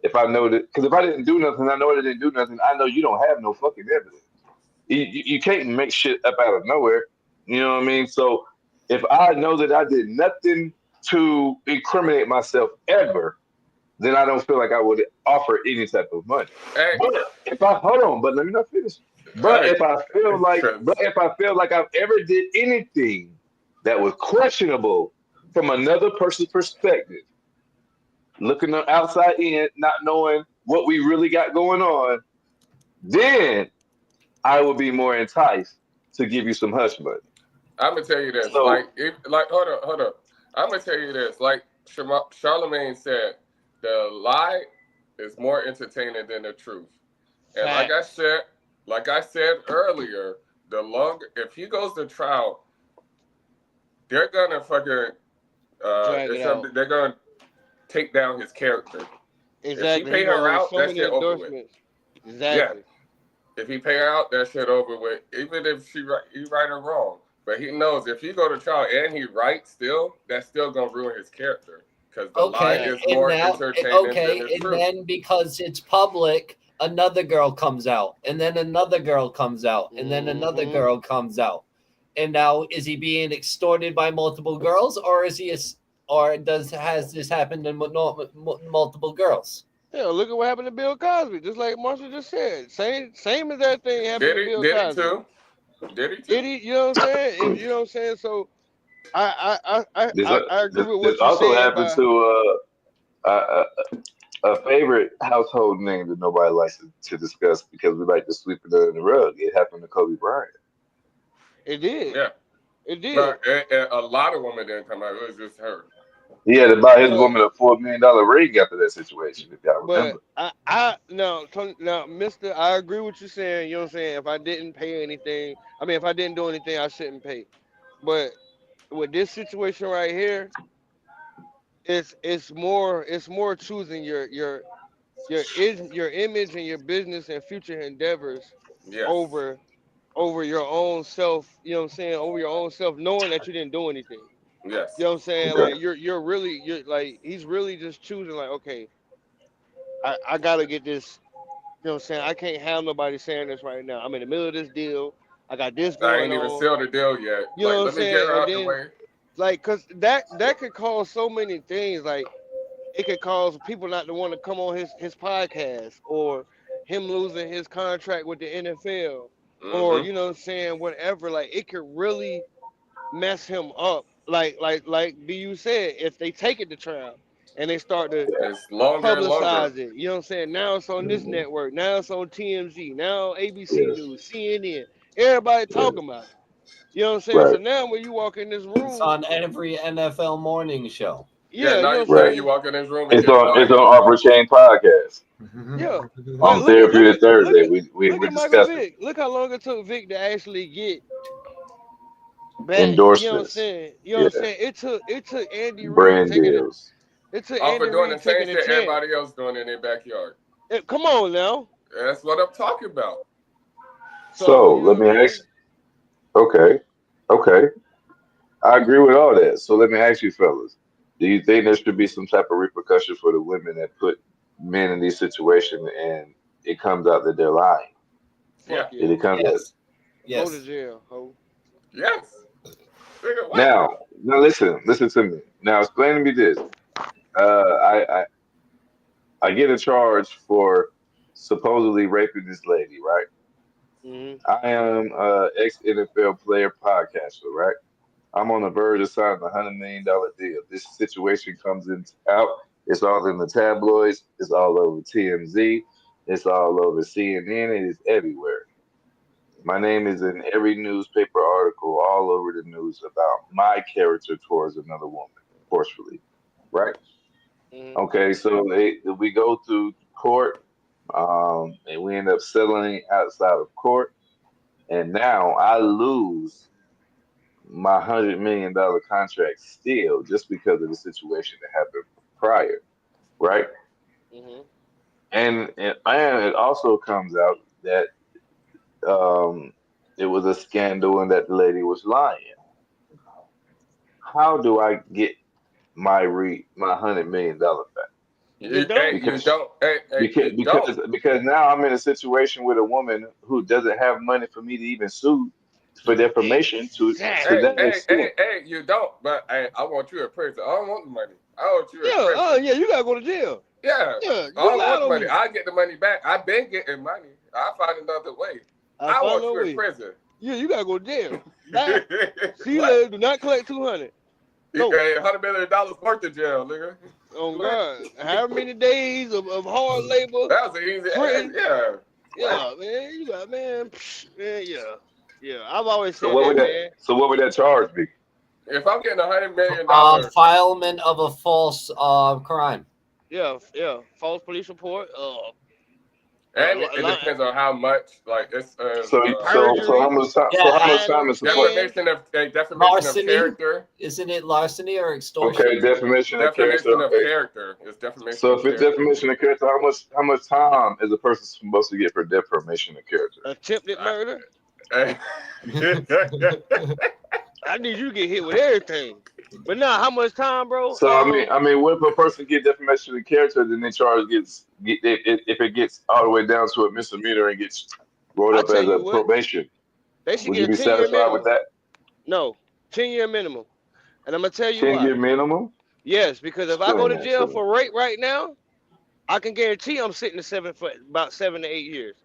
If I know that, because if I didn't do nothing, I know I didn't do nothing. I know you don't have no fucking evidence. You can't make shit up out of nowhere. You know what I mean? So if I know that I did nothing to incriminate myself ever, then I don't feel like I would offer any type of money. Hey, But if I hold on, but let me not finish. But hey, if I feel like I've ever did anything that was questionable from another person's perspective, looking the outside in, not knowing what we really got going on, then I would be more enticed to give you some hush money. I'm gonna tell you this. So Hold up. I'm gonna tell you this. Like Charlemagne said, the lie is more entertaining than the truth. And like I said earlier, the longer if he goes to trial, they're gonna fucking Drag it out. they're gonna take down his character. Exactly. If he pay her out, that shit over with. Exactly. Yeah. If he pay her out, that shit over with. Even if he right or wrong. But he knows if he go to trial and he right still, that's still gonna ruin his character. Because the lie is more entertaining than the truth. Then because it's public, another girl comes out, and then another girl comes out, and then another girl comes out. And now, is he being extorted by multiple girls, or has this happened in multiple girls? Yeah, look at what happened to Bill Cosby. Just like Marshall just said, same as that thing happened to Bill Cosby. Did he too? Did he? You know what I'm saying? You know what I'm saying? So I agree with what this you're also saying. happened to a favorite household name that nobody likes to discuss because we like to sweep it under the rug. It happened to Kobe Bryant. It did. Yeah. It did. But a lot of women didn't come out. It was just her. He had to buy his woman a $4 million ring after that situation, if y'all remember. But now, Mister, I agree with you saying. You know what I'm saying? If I didn't pay anything, if I didn't do anything, I shouldn't pay. But with this situation right here, it's more choosing your image and your business and future endeavors over your own self. You know what I'm saying? Over your own self, knowing that you didn't do anything. Yes. You know what I'm saying? Okay. Like you're like he's really just choosing like, okay, I gotta get this. You know what I'm saying? I can't have nobody saying this right now. I'm in the middle of this deal. I got this I going ain't even on. sealed the deal yet. You know what I'm Let me get saying? her And out the then way. like, cause that could cause so many things. Like it could cause people not to want to come on his podcast, or him losing his contract with the NFL, or you know what I'm saying, whatever. Like it could really mess him up. Like BU said, if they take it to trial and they start to It's longer and longer. publicize it, you know what I'm saying? Now it's on this network, now it's on TMZ, now ABC Yes. News, CNN, everybody Yes. talking about it. You know what I'm saying? So Right. now when you walk in this It's room, on every NFL morning show. Yeah, you now know you what I'm say Right. you saying? walk in this room and It's get on quiet. Off Chain Podcast Yeah. Like on Therapeutic Thursday. Look We at Michael discussed it. Vick. Look how long it took Vick to actually get back. You know what I'm Endorsements. saying? You know what I'm Yeah. saying? It took Andy Reid Brand taking it. deals. It took Off Andy of doing the Reid same taking a shit chance. everybody else doing in their backyard. Come on now. That's what I'm talking about. So So you know let what me I mean? ask. Okay. Okay. I agree with all that. So let me ask you, fellas. Do you think there should be some type of repercussion for the women that put men in these situations and it comes out that they're lying? Yeah. Fuck Did yeah. it come out? Yes. Go to Yes. jail, ho. Yes. Nigga, what? Now, listen to me. Now, explain to me this. I get a charge for supposedly raping this lady, right? Mm-hmm. I am ex NFL player podcaster, right? I'm on the verge of signing $100 million deal. This situation comes in out. It's all in the tabloids. It's all over TMZ. It's all over CNN. It is everywhere. My name is in every newspaper article all over the news about my character towards another woman, forcefully, right? Mm-hmm. Okay, so we go through court, and we end up settling outside of court, and now I lose my $100 million contract still just because of the situation that happened prior, right? Mm-hmm. And it also comes out that um, it was a scandal and that the lady was lying. How do I get my $100 million back? You Hey, don't. you Because don't. Hey, because you don't. because because now I'm in a situation with a woman who doesn't have money for me to even sue for defamation to Hey, that Exactly. hey, hey, extent. hey, you don't. But hey, I want you in prison. I don't want the money. I want you Yeah. in prison. Yeah. You gotta go to jail. Yeah, Yeah. I You don't lied want the on money. me. I get the money back. I've been getting money. I find another way. I I found want no you in way. prison. Yeah. You gotta go to jail. Bye. See you What? later. Do not collect 200. Go. Hey, $100 million worth of jail, nigga. Oh What? God. However many days of hard labor, That was an easy ass. printing. Yeah. What? Yeah, man. You got man. Man, yeah. Yeah. I've always So said what would that, that man. so what would that charge be? If I'm getting $100 million, Filement of a false crime. Yeah. Yeah. False police report. and it depends on how much, like it's Perjury. Yeah, how much Lying time on the is supposed stand. defamation of larceny. character. Isn't it larceny or okay, extortion? defamation of character. Defamation of Okay. character. It's defamation So of if it's character. defamation of character, how much time is a person supposed to get for defamation of character? Attempted murder. I- I need you to get hit with everything. But now, how much time, bro? So I mean, what if a person get defamation of character, then the charge if it gets all the way down to a misdemeanor and gets rolled I up tell as a you what, probation, they should would get you a be 10-year satisfied with minimum. that? No, 10-year minimum. And I'm gonna tell you 10 why. year minimum? Yes, because if I go Explain to that to jail me. for rape right now, I can guarantee I'm sitting for about 7 to 8 years.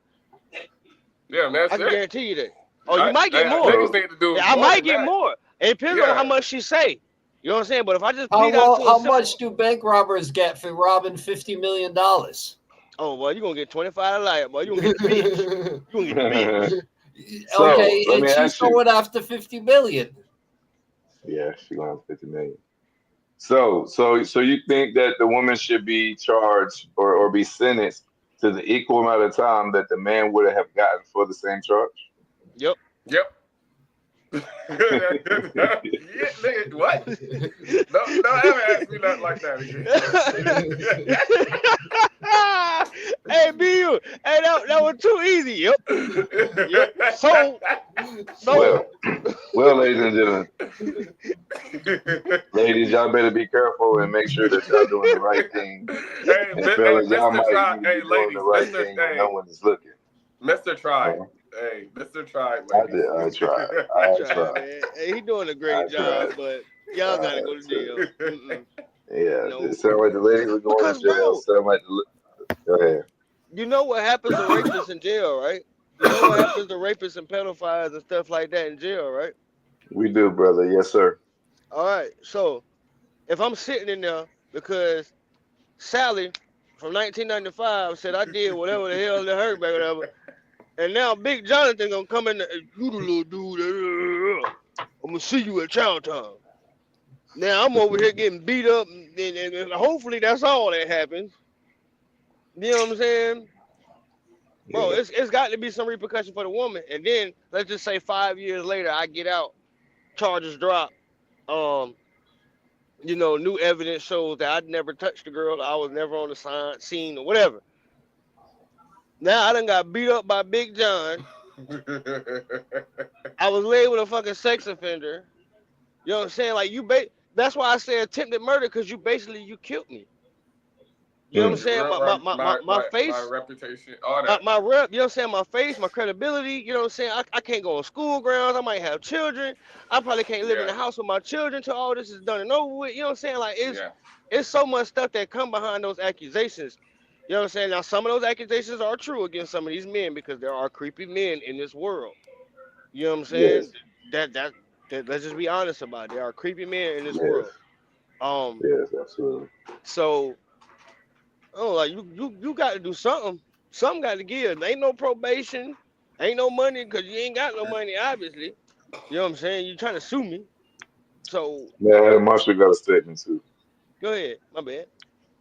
yeah, that's I can it. guarantee you that. Oh, you might get more. Niggas So need to do Yeah, I more might than get that. more. It depends on how Yeah. much she say. You know what I'm saying? But if I just plead out to a How simple, much do bank robbers get for robbing $50 million? oh boy, you gonna get 25 to life, boy. You gonna get the bitch. You gonna get the bitch. so Okay, let and me she's ask you. going after 50 million. Yeah, she gonna have 50 million. So you think that the woman should be charged or be sentenced to the equal amount of time that the man would have gotten for the same charge? Yep. Yep. Yeah, nigga, what? Don't ever ask me nothing like that Hey, BU. Hey, that was too easy. Yep. Yep. again. So. Well, ladies and gentlemen, ladies, y'all better be careful and make sure that y'all doing the right thing. Hey, And hey, fellas, y'all Mr. might Try. need to Hey, be doing the ladies, right thing when no one is looking. Mr. Try. Uh, Hey, Mr. Try, I ladies. did. I tried. He I tried, tried. man. Hey, he doing a I great job, tried. but y'all gotta go to So, jail. Mm-mm. yeah, No. it sounded like the ladies were going to Because, jail. bro, Sound like go ahead. you know what happens to rapists in jail, right? You know what happens to rapists and pedophiles and stuff like that in jail, right? We do, brother. Yes, sir. All right. So if I'm sitting in there because Sally from 1995 said I did whatever the hell that hurt back, whatever, and now Big Jonathan gonna come in there, you the little dude, I'm gonna see you at Chowtown. Now I'm over here getting beat up, and hopefully that's all that happens. You know what I'm saying? Bro, Yeah. it's got to be some repercussion for the woman. And then let's just say 5 years later, I get out, charges drop. Um, new evidence shows that I'd never touched the girl, I was never on the scene or whatever. Now I done got beat up by Big John. I was laid with a fucking sex offender. You know what I'm saying? Like That's why I say attempted murder, because you killed me. You know what I'm saying? My my face, reputation, all that. my rep, you know what I'm saying? My face, my credibility, you know what I'm saying? I can't go on school grounds. I might have children. I probably can't live in the house with my children till all this is done and over with. You know what I'm saying? Like, it's so much stuff that come behind those accusations. You know what I'm saying? Now, some of those accusations are true against some of these men, because there are creepy men in this world. You know what I'm saying? Yes. That let's just be honest about it. There are creepy men in this Yes. world. Yes. Absolutely. So, oh, like you got to do something. Something got to give. Ain't no probation. Ain't no money, because you ain't got no money, obviously. You know what I'm saying? You trying to sue me. So Yeah, Marshall got a statement too. go ahead. My bad.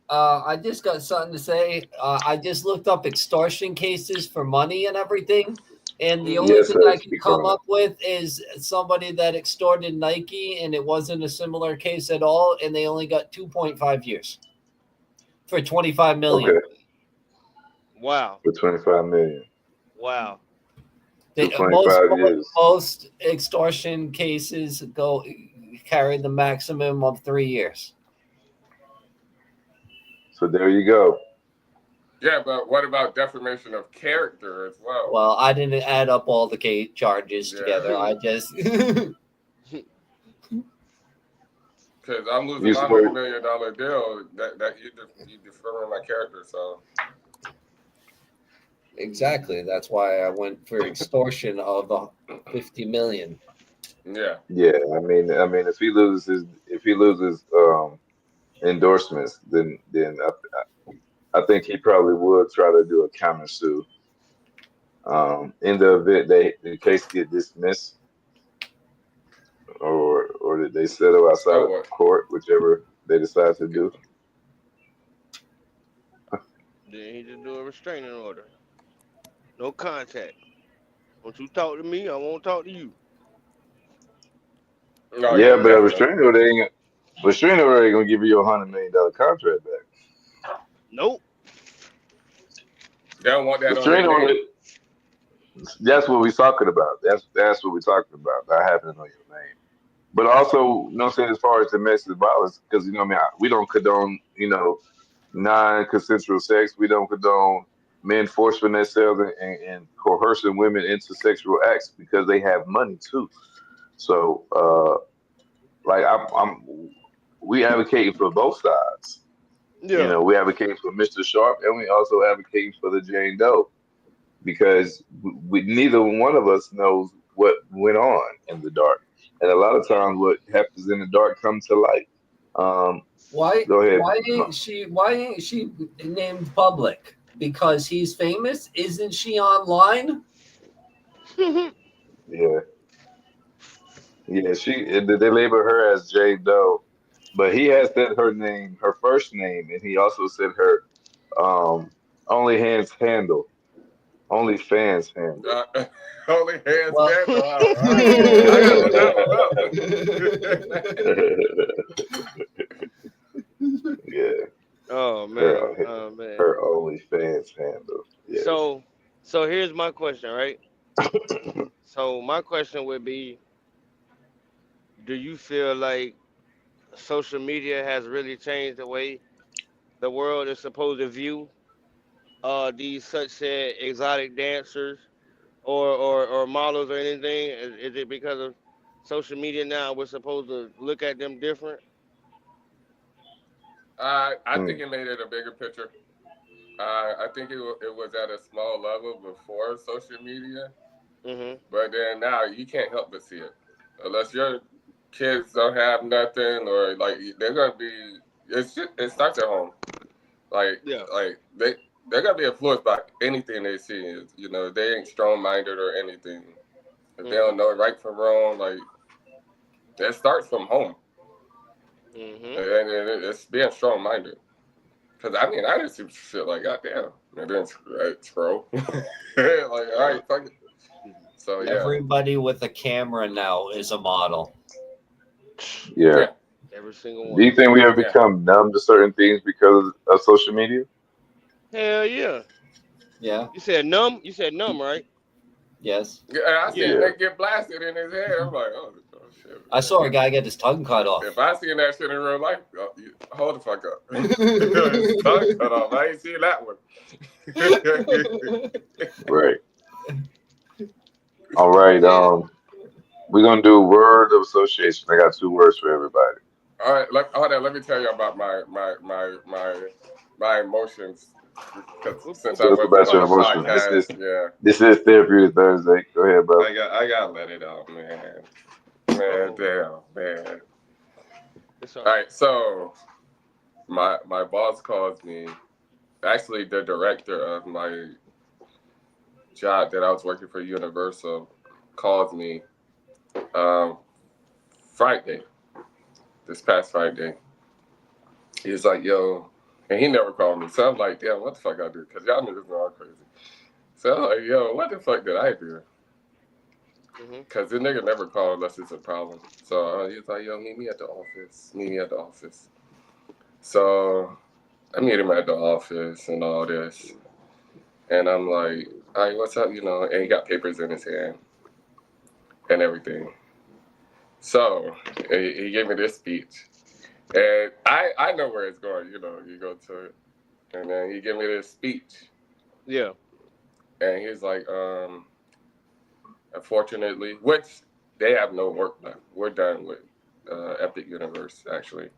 I just got something to say. I just looked up extortion cases for money and everything. And the only Yes, thing sir. I can Speak come on it. up with is somebody that extorted Nike, and it wasn't a similar case at all. And they only got 2.5 years for 25 million. Okay. Wow. For 25 million. Wow. They, 25 years. most extortion cases carry the maximum of 3 years. So there you go. Yeah, but what about defamation of character as well? Well, I didn't add up all the charges together. I just because I'm losing You my supposed $100 million deal. That you defaming my character. So exactly. That's why I went for extortion of 50 million. yeah. I mean, if he loses endorsements, then I think he probably would try to do a counter sue. In the event the case get dismissed, or that they settle outside Oh, of what? court, whichever they decide to do. Then he just do a restraining order. No contact. Don't you talk to me, I won't talk to you. Oh yeah, Yeah, but a definitely. restraining order ain't gonna give you $100 million contract back. Nope. They don't want that on their Restraining order. name. That's what we're talking about. That's what we're talking about. Not having it on your name. But also, you know what I'm saying, as far as domestic violence, because you know, what I mean, we don't condone, non-consensual sex. We don't condone men forcing themselves and coercing women into sexual acts because they have money too. So, like, we advocating for both sides. Yeah. We advocate for Mr. Sharp, and we also advocate for the Jane Doe because neither one of us knows what went on in the dark, and a lot of times what happens in the dark comes to light. Why? Go ahead. Why ain't she named public? Because he's famous. Isn't she online? Yeah, yeah. They label her as Jane Doe, but he has said her name, her first name, and he also said her um only hands handle, only fans handle. Only hands Well, handle. All right. I gotta look that one up. Yeah, Oh man. her Oh man. her only fans handle. Yes. So here's my question, right? So my question would be, do you feel like social media has really changed the way the world is supposed to view these such said exotic dancers or models or anything? Is it because of social media now we're supposed to look at them different? I Hmm. think it made it a bigger picture. I think it was at a small level before social media, Mm-hmm. but then now you can't help but see it. Unless your kids don't have nothing, or like they're gonna be. It starts at home. Like Yeah. they're gonna be influenced by anything they see. They ain't strong minded or anything. If they Mm-hmm. don't know right from wrong, like it starts from home, Mm-hmm. and it's being strong minded. Cause I mean, I didn't see shit like goddamn, and then scroll. Like, all right, fuck it. So yeah, everybody with a camera now is a model. Yeah. yeah, Every single Do one you of them. think we have yeah. become numb to certain things because of social media? Hell yeah. Yeah. You said numb. You said numb, right? Yes. Yeah, I seen Yeah. Nick get blasted in his head. I'm like, oh shit. I saw a guy get his tongue cut off. If I seen that shit in real life, hold the fuck up. His tongue cut off. I ain't seen that one. Right. All right. We're gonna do word of association. I got 2 words for everybody. All right, hold on. Let me tell you about my emotions. Since I Tell us wasn't about on your the emotions. podcast, yeah, This is Therapeutic Thursday. Go ahead, bro. I got let it out, man. Man, damn, man. All right, so my boss calls me. Actually, the director of my job that I was working for Universal called me Friday, this past Friday. He was like, yo, and he never called me. So I'm like, damn, what the fuck I do? Because y'all niggas know I'm crazy. So I'm like, yo, what the fuck did I do? Because the nigga never called unless it's a problem. So he was like, yo, meet me at the office. Meet me at the office. So I meet him at the office and all this. And I'm like, all right, what's up? You know, and he got papers in his hand and everything. So he gave me this speech. And I know where it's going, you know, you go to it. And then he gave me this speech. Yeah. And he's like, unfortunately, which they have no work left. We're done with Epic Universe, actually.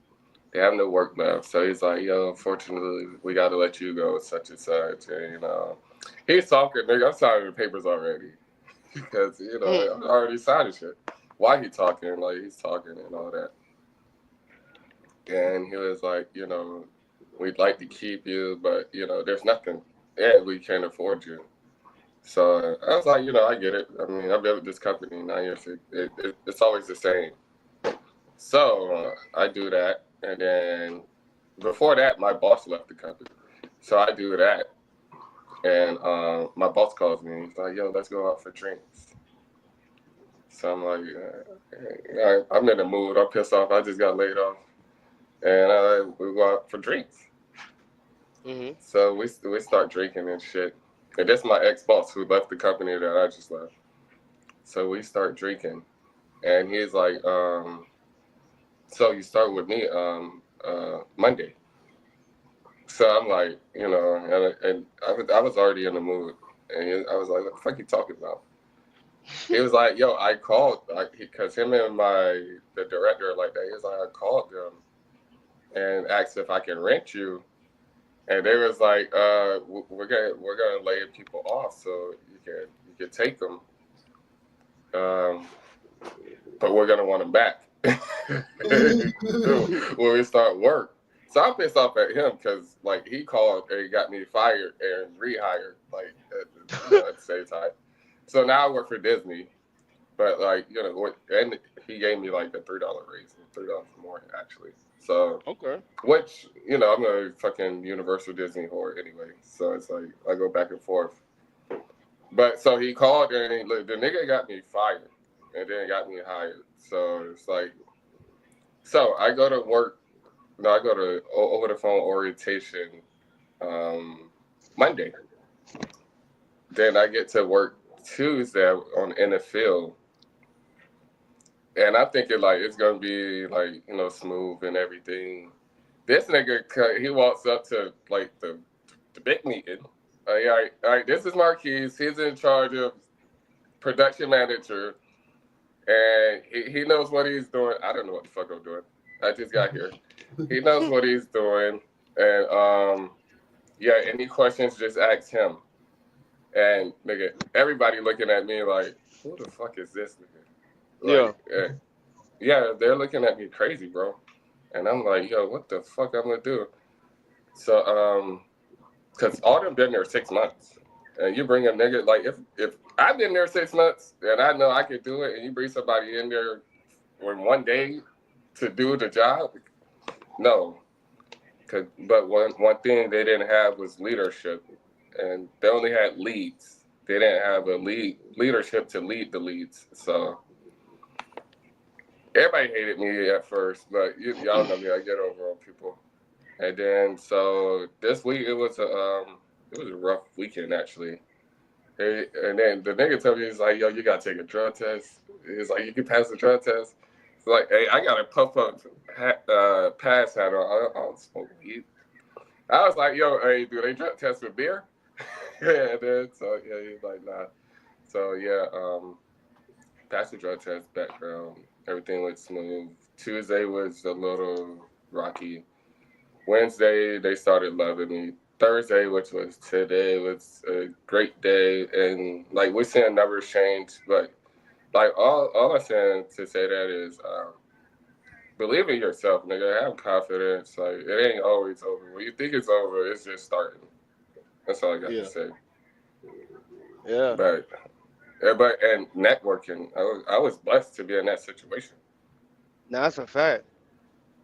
They have no work left. So he's like, yo, unfortunately, we got to let you go, such and such. And, you know, he's talking, nigga, I'm signing the papers already. Because, you know, I already signed shit. Why he talking? Like, he's talking and all that. And he was like, you know, we'd like to keep you, but, you know, there's nothing. And we can't afford you. So I was like, you know, I get it. I mean, I've been with this company 9 years. It's always the same. So I do that. And then before that, my boss left the company. So I do that. And my boss calls me. He's like, yo, let's go out for drinks. So I'm like, I'm in the mood. I'm pissed off. I just got laid off. And we go out for drinks. So we start drinking and shit. And that's my ex-boss who left the company that I just left. So we start drinking. And he's like, so you start with me Monday. So I'm like, you know, and I was already in the mood. And I was like, what the fuck you talking about? He was like, yo, I called, because him and the director like that, he was like, I called them and asked if I can rent you. And they was like, we're gonna lay people off so you can take them, but we're gonna want them back when we start work. So I'm pissed off at him because like he called and he got me fired and rehired like at the same time. So now I work for Disney, but like you know, and he gave me like a $3 raise, $3 more actually. So which you know I'm a fucking Universal Disney whore anyway, so it's like I go back and forth. But so he called and the nigga got me fired and then got me hired. So it's like, so I go to work. No, I go to over the phone orientation Monday. Then I get to work Tuesday in the field. And I'm thinking like it's gonna be like you know smooth and everything. This nigga he walks up to like the big meeting. All right, this is Marquise. He's in charge of production manager, and he knows what he's doing. I don't know what the fuck I'm doing. I just got here. He knows what he's doing, and yeah. Any questions? Just ask him. And nigga, everybody looking at me like, who the fuck is this nigga? Like, yeah, they're looking at me crazy, bro. And I'm like, yo, what the fuck I'm gonna do? So, cause all them been there 6 months, and you bring a nigga like if I've been there 6 months and I know I could do it, and you bring somebody in there in 1 day to do the job, no. But one thing they didn't have was leadership, and they only had leads. They didn't have a leadership to lead the leads. So everybody hated me at first, but y'all know me. I get over on people. And then so this week it was a rough weekend actually. And then the nigga told me, he's like, yo, you gotta take a drug test. He's like, you can pass the drug test. It's like, hey, I got a puff up pass hat on. I don't smoke weed. I was like, yo, hey, do they drug test with beer? Yeah, then so yeah, he's like, nah. So yeah, passed the drug test, background, everything went smooth. Tuesday was a little rocky. Wednesday they started loving me. Thursday, which was today, was a great day, and like we're seeing numbers change, but like all I'm saying to say that is believe in yourself, nigga. Have confidence. Like it ain't always over. When you think it's over, it's just starting. That's all I got to say. Yeah. But and networking, I was blessed to be in that situation. Now that's a fact.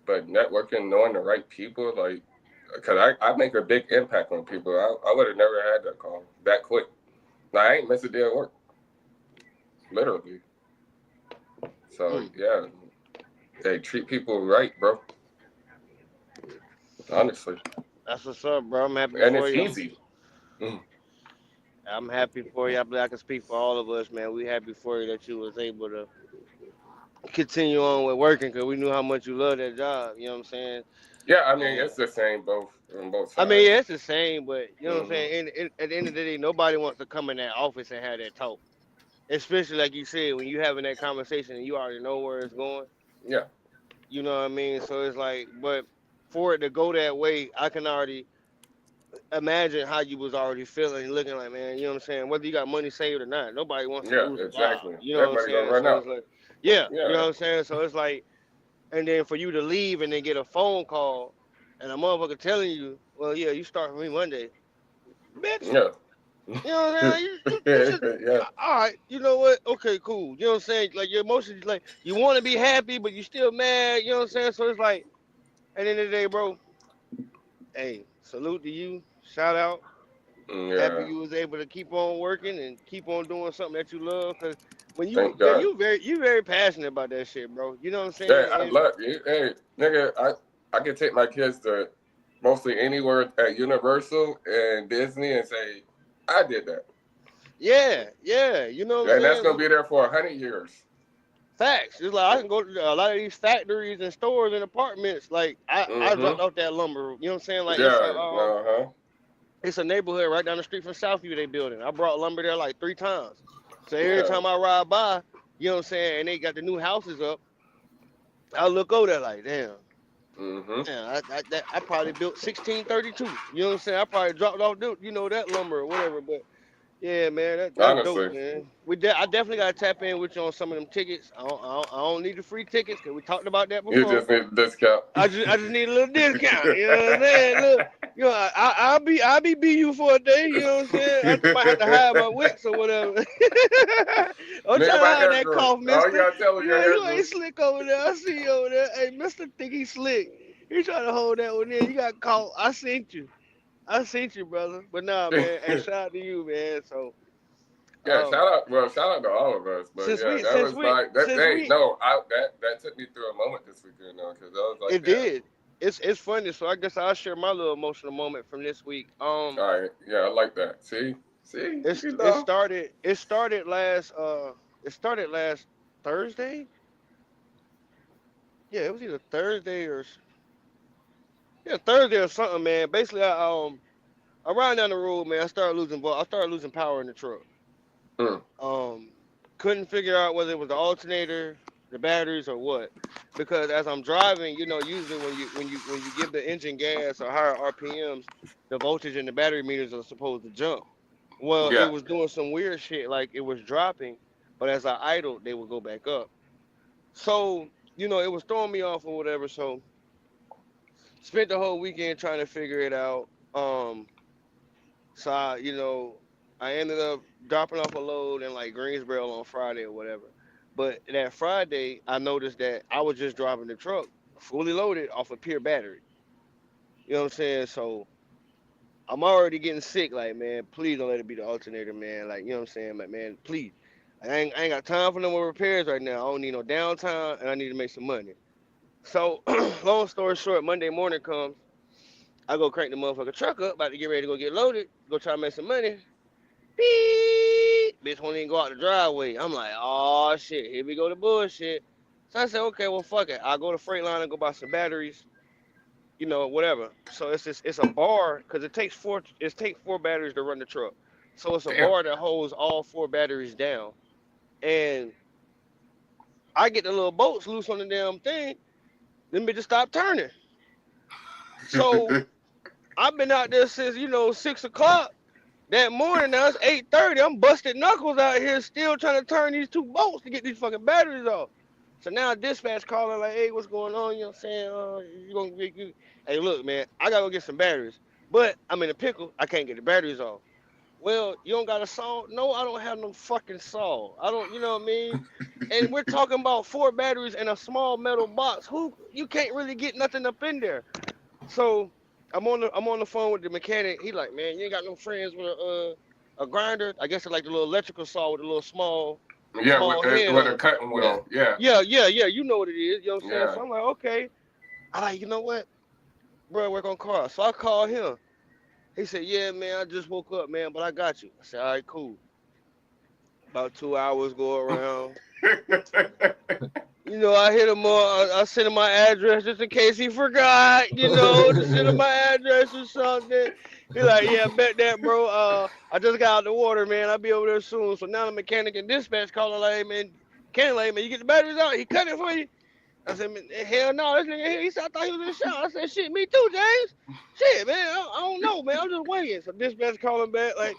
But networking, knowing the right people, like, because I make a big impact on people. I would have never had that call that quick. Now, I ain't missed a day of work. Literally. So, yeah. They treat people right, bro. Honestly. That's what's up, bro. I'm happy And for it's you. easy. I'm happy for you. I believe I can speak for all of us, man. We happy for you that you was able to continue on with working because we knew how much you love that job. You know what I'm saying? Yeah, I mean, it's the same on both I sides. mean, yeah, it's the same, but you know what I'm saying? At the end of the day, nobody wants to come in that office and have that talk. Especially like you said, when you having that conversation and you already know where it's going. Yeah. You know what I mean? So it's like, but for it to go that way, I can already imagine how you was already feeling and looking like, man, you know what I'm saying? Whether you got money saved or not, nobody wants to Yeah, lose a job. exactly. You know what I'm Everybody gonna saying? run So it's out. like, yeah, you know Yeah. what I'm saying? So it's like, and then for you to leave and then get a phone call and a motherfucker telling you, well, yeah, you start for me Monday. Bitch, Yeah. you know what I'm saying? You should, Yeah. all right, you know what? Okay, cool. You know what I'm saying? Like your emotions, like you want to be happy, but you still mad. You know what I'm saying? So it's like, at the end of the day, bro, hey, salute to you. Shout out. Happy Yeah. you was able to keep on working and keep on doing something that you love. Cause when you, Thank yeah, God. you very passionate about that shit, bro. You know what I'm Hey, saying? I And love you. Hey, nigga, I can take my kids to mostly anywhere at Universal and Disney and say, I did that. yeah, you know what I'm And that's gonna saying? be there for 100 years. Facts. It's like I can go to a lot of these factories and stores and apartments. Like I dropped off that lumber. You know what I'm saying? Like Yeah. it's a neighborhood right down the street from Southview they building. I brought lumber there like 3 times. So every Yeah. time I ride by, you know what I'm saying, and they got the new houses up, I look over there like, damn. Yeah, I probably built 1632. You know what I'm saying? I probably dropped off, you know, that lumber or whatever. But yeah, man, that's dope, Honestly. man. I definitely gotta tap in with you on some of them tickets. I don't need the free tickets because we talked about that You before. just need a discount. I just need a little discount. You know what I'm saying? Look, you know, I'll be BU for a day. You know what I'm saying? I might have to hide my wits or whatever. I'm trying Nigga, to my hide hair that grew. cough, All you Mister. gotta tell me You your know hair you grew. ain't slick over there. I see you over there. Hey, Mister, think he slick. He trying to hold that one in. You got caught. I seen you. I seen you, brother. But nah, man. Hey, shout out to you, man. So, Yeah, shout out to all of us. But since yeah, we that since was we like that. since Hey, we no, that took me through a moment this weekend though, because I was like, it damn. did. It's funny. So I guess I'll share my little emotional moment from this week. All right, yeah, I like that. See, you It know. started it started last Thursday. Yeah, it was either Thursday or Thursday or something, man. Basically, I riding down the road, man. I started losing power in the truck. Mm. Um, couldn't figure out whether it was the alternator, the batteries, or what. Because as I'm driving, you know, usually when you give the engine gas or higher RPMs, the voltage in the battery meters are supposed to jump. Well, it Yeah, was doing some weird shit, like it was dropping, but as I idled, they would go back up. So, you know, it was throwing me off or whatever. So, spent the whole weekend trying to figure it out. You know, I ended up dropping off a load in like Greensboro on Friday or whatever. But that Friday, I noticed that I was just driving the truck fully loaded off a pure battery. You know what I'm saying? So I'm already getting sick. Like, man, please don't let it be the alternator, man. Like, you know what I'm saying? Like, man, please. I ain't got time for no more repairs right now. I don't need no downtime, and I need to make some money. So, long story short, Monday morning comes. I go crank the motherfucker truck up, about to get ready to go get loaded, go try to make some money. Beep. Bitch won't even go out the driveway. I'm like, oh shit, here we go to bullshit. So I said, okay, well fuck it. I'll go to Freightliner and go buy some batteries, whatever. So it's a bar because it takes four batteries to run the truck. So it's a Damn. bar that holds all four batteries down. And I get the little bolts loose on the damn thing, then bitches stop turning. So I've been out there since 6 o'clock that morning. Now it's 8:30. I'm busted knuckles out here still trying to turn these two bolts to get these fucking batteries off. So now dispatch calling like, hey, what's going on? You know what I'm saying? You gonna get you? Hey, look, man, I gotta go get some batteries, but I'm in a pickle. I can't get the batteries off. Well, you don't got a saw? No, I don't have no fucking saw. I don't, you know what I mean? And we're talking about four batteries in a small metal box. You can't really get nothing up in there. So I'm on the phone with the mechanic. He like, man, you ain't got no friends with a grinder? I guess it's like the little electrical saw with the little small Yeah, head with on a it. cutting wheel. Yeah. Yeah. You know what it is. You know what I'm saying? Yeah. So I'm like, okay. I like, you know what? Bro, work on cars. So I called him. He said, yeah, man, I just woke up, man, but I got you. I said, all right, cool. About 2 hours go around. I hit him on. I sent him my address just in case he forgot. To send him my address or something. He like, yeah, bet that, bro. I just got out the water, man. I'll be over there soon. So now the mechanic and dispatch calling like, hey, man, you get the batteries out? He cut it for you. I said, man, hell no, this nigga here. He said, I thought he was in the shower. I said, shit, me too, James. Shit, man, I don't know, man. I'm just waiting. So dispatch calling back like,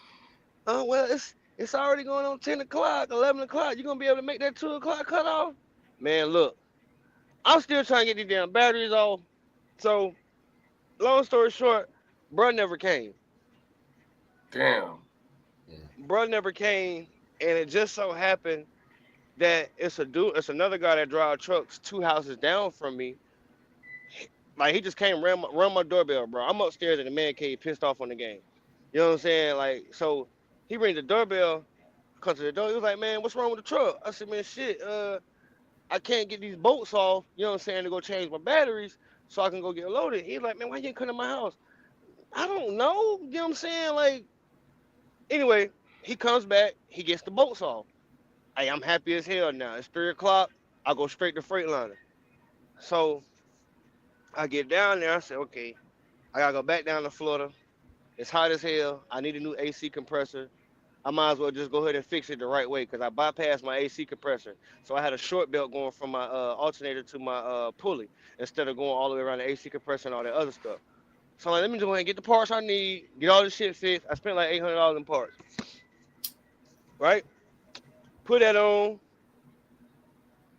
oh well, it's already going on 10 o'clock, 11 o'clock. You gonna be able to make that 2 o'clock cutoff? Man, look. I'm still trying to get these damn batteries off. So, long story short, bruh never came. Damn. Bruh never came, and it just so happened that it's another guy that drives trucks 2 houses down from me. Like he just came run my doorbell, bro. I'm upstairs in the man cave, pissed off on the game. You know what I'm saying? Like, so he rings the doorbell, comes to the door. He was like, man, what's wrong with the truck? I said, man, shit, I can't get these bolts off, you know what I'm saying, to go change my batteries so I can go get loaded. He's like, man, why you ain't come to my house? I don't know. You know what I'm saying? Like, anyway, he comes back, he gets the bolts off. Hey, I'm happy as hell now. It's 3 o'clock. I go straight to Freightliner. So I get down there. I say, okay, I gotta go back down to Florida. It's hot as hell. I need a new AC compressor. I might as well just go ahead and fix it the right way because I bypassed my AC compressor. So I had a short belt going from my alternator to my pulley instead of going all the way around the AC compressor and all that other stuff. So I'm like, let me just go ahead and get the parts I need, get all this shit fixed. I spent like $800 in parts. Right? Put that on,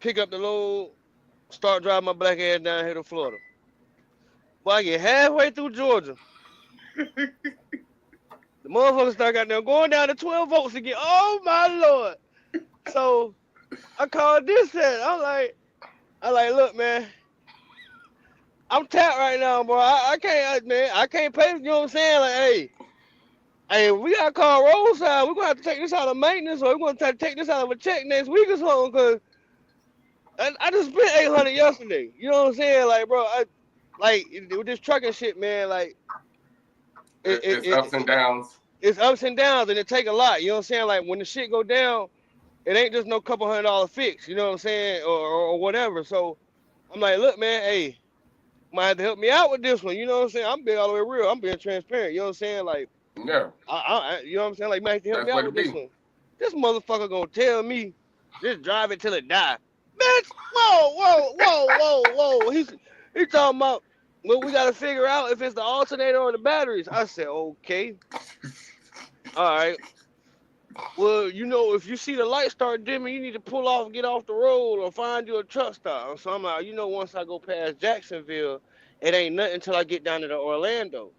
pick up the load, start driving my black ass down here to Florida. Well, I get halfway through Georgia. The motherfuckers start got there going down to 12 volts again. Oh my lord! So I called this and I like, look, man, I'm tapped right now, bro. I can't, man, I can't pay. You know what I'm saying? Like, hey, we gotta call roadside. We're gonna have to take this out of maintenance, or we're gonna try to take this out of a check next week or something. Cause I just spent 800 yesterday. You know what I'm saying? Like, bro, with this trucking shit, man, like. It's ups and downs. It's ups and downs, and it take a lot. You know what I'm saying? Like when the shit go down, it ain't just no couple $100 fix. You know what I'm saying, or whatever. So I'm like, look, man, hey, might have to help me out with this one. You know what I'm saying? I'm being all the way real. I'm being transparent. You know what I'm saying? Like, yeah, you know what I'm saying? Like, you might have to help me out with this one. This motherfucker gonna tell me just drive it till it die, bitch. Whoa. He talking about. Well, we got to figure out if it's the alternator or the batteries. I said, okay. All right. Well, if you see the light start dimming, you need to pull off, get off the road, or find you a truck stop. So I'm like, once I go past Jacksonville, it ain't nothing until I get down to the Orlando.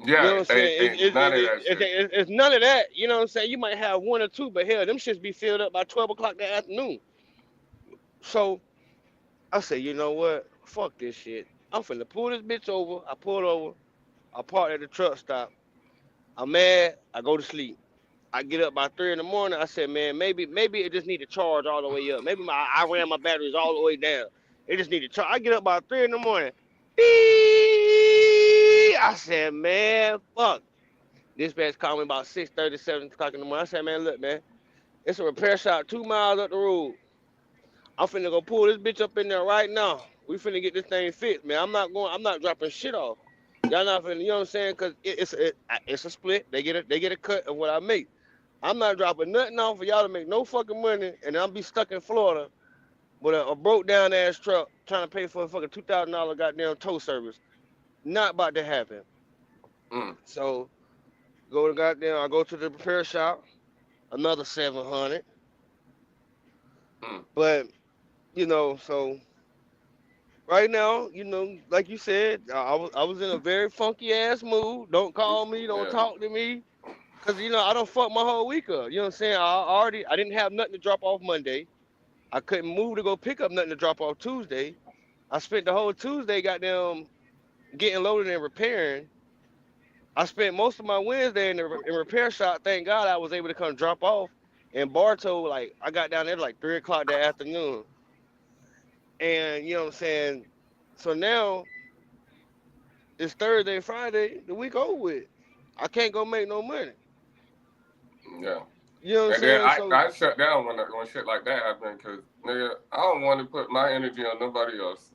Yeah, you know what I'm saying? It's none of that. You know what I'm saying? You might have one or two, but hell, them shits be filled up by 12 o'clock that afternoon. So I say, you know what? Fuck this shit. I'm finna pull this bitch over. I pulled over. I parked at the truck stop. I'm mad. I go to sleep. I get up by 3 in the morning. I said, man, maybe it just need to charge all the way up. Maybe I ran my batteries all the way down. It just need to charge. I get up by 3 in the morning. Beep! I said, man, fuck. Dispatch called me about 6:30, 7 o'clock in the morning. I said, man, look, man, it's a repair shop 2 miles up the road. I'm finna go pull this bitch up in there right now. We finna get this thing fixed, man. I'm not dropping shit off. Y'all not finna, you know what I'm saying? Cause it's a split. They get a cut of what I make. I'm not dropping nothing off for y'all to make no fucking money, and I'll be stuck in Florida with a broke down ass truck trying to pay for a fucking $2,000 goddamn tow service. Not about to happen. Mm. So I go to the repair shop, another 700. Mm. But so right now, like you said, I was in a very funky ass mood. Don't call me, don't Yeah. talk to me, cause I don't fuck my whole week up. You know what I'm saying? I didn't have nothing to drop off Monday. I couldn't move to go pick up nothing to drop off Tuesday. I spent the whole Tuesday goddamn getting loaded and repairing. I spent most of my Wednesday in the repair shop. Thank God I was able to come drop off. And Bartow, like I got down there like 3 o'clock that afternoon. And you know what I'm saying? So now it's Thursday, Friday, the week over with. I can't go make no money. Yeah. You know what I'm And then saying? So I shut down when shit like that happened because nigga, I don't want to put my energy on nobody else.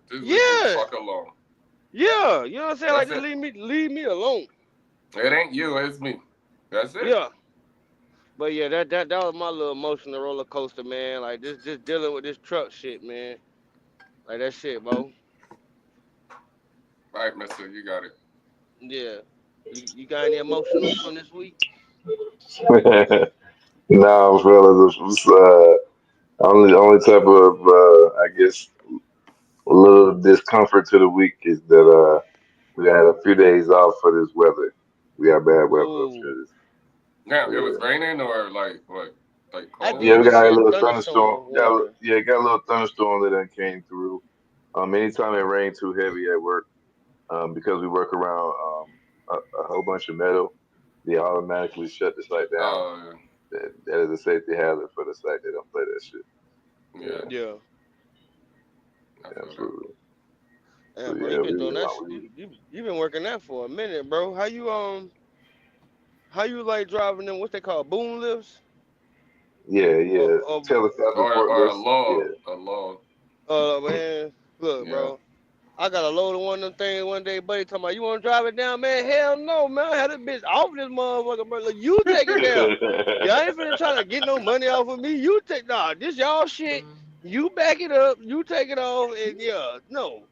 Just leave me the yeah, fuck alone. yeah. You know what I'm saying? Like That's just it. leave me alone. It ain't you, it's me. That's it. Yeah. But yeah, that was my little emotional roller coaster, man. Like just dealing with this truck shit, man. Like that shit, bro. All right, mister, you got it. Yeah. You got any emotionals from this week? No, fellas, it was only type of I guess a little discomfort to the week is that we had a few days off for this weather. We got bad weather up Ooh. here. Damn, it was Yeah. raining or like what? Like I cold Yeah, did we just or got see a a little thunderstorm. thunderstorm warning. Got a little thunderstorm that done came through. Anytime it rained too heavy at work, because we work around a whole bunch of metal, they automatically shut the site down. uh That is a safety hazard for the site. They don't play that shit. yeah, Yeah, Yeah. I feel that. absolutely. So Damn, bro, you yeah, been doing that. You been working that for a minute, bro. How you like driving them? What they call boom lifts? Or, yeah. or Telescopic Or forklifts. Yeah. a law. man, look, Yeah. bro. I got a load of one of them things one day, buddy. Talking about you want to drive it down, man? Hell no, man. I had this bitch off this motherfucker, bro. Look, you take it down. Yeah, I ain't finna try to get no money off of me. You take this y'all shit. You back it up. You take it off, and yeah, no.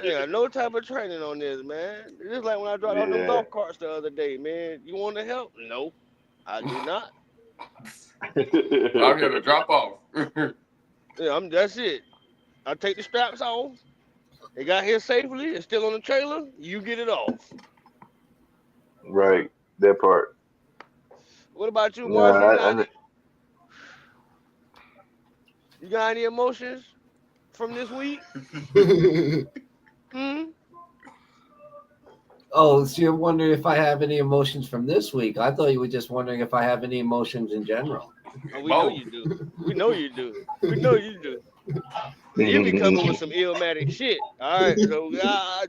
Yeah, no type of training on this, man. It's like when I dropped off them Yeah. golf carts the other day, man. You want to help? No, I do not. I'm here to drop off. Yeah, that's it. I take the straps off. They got here safely. It's still on the trailer. You get it off. Right. That part. What about you, No, Marshall? You got any emotions from this week? Hmm. Oh, so you're wondering if I have any emotions from this week? I thought you were just wondering if I have any emotions in general. Oh, we know Both. you do. We know you do. We know you do. You be coming with some illmatic shit. All right, so I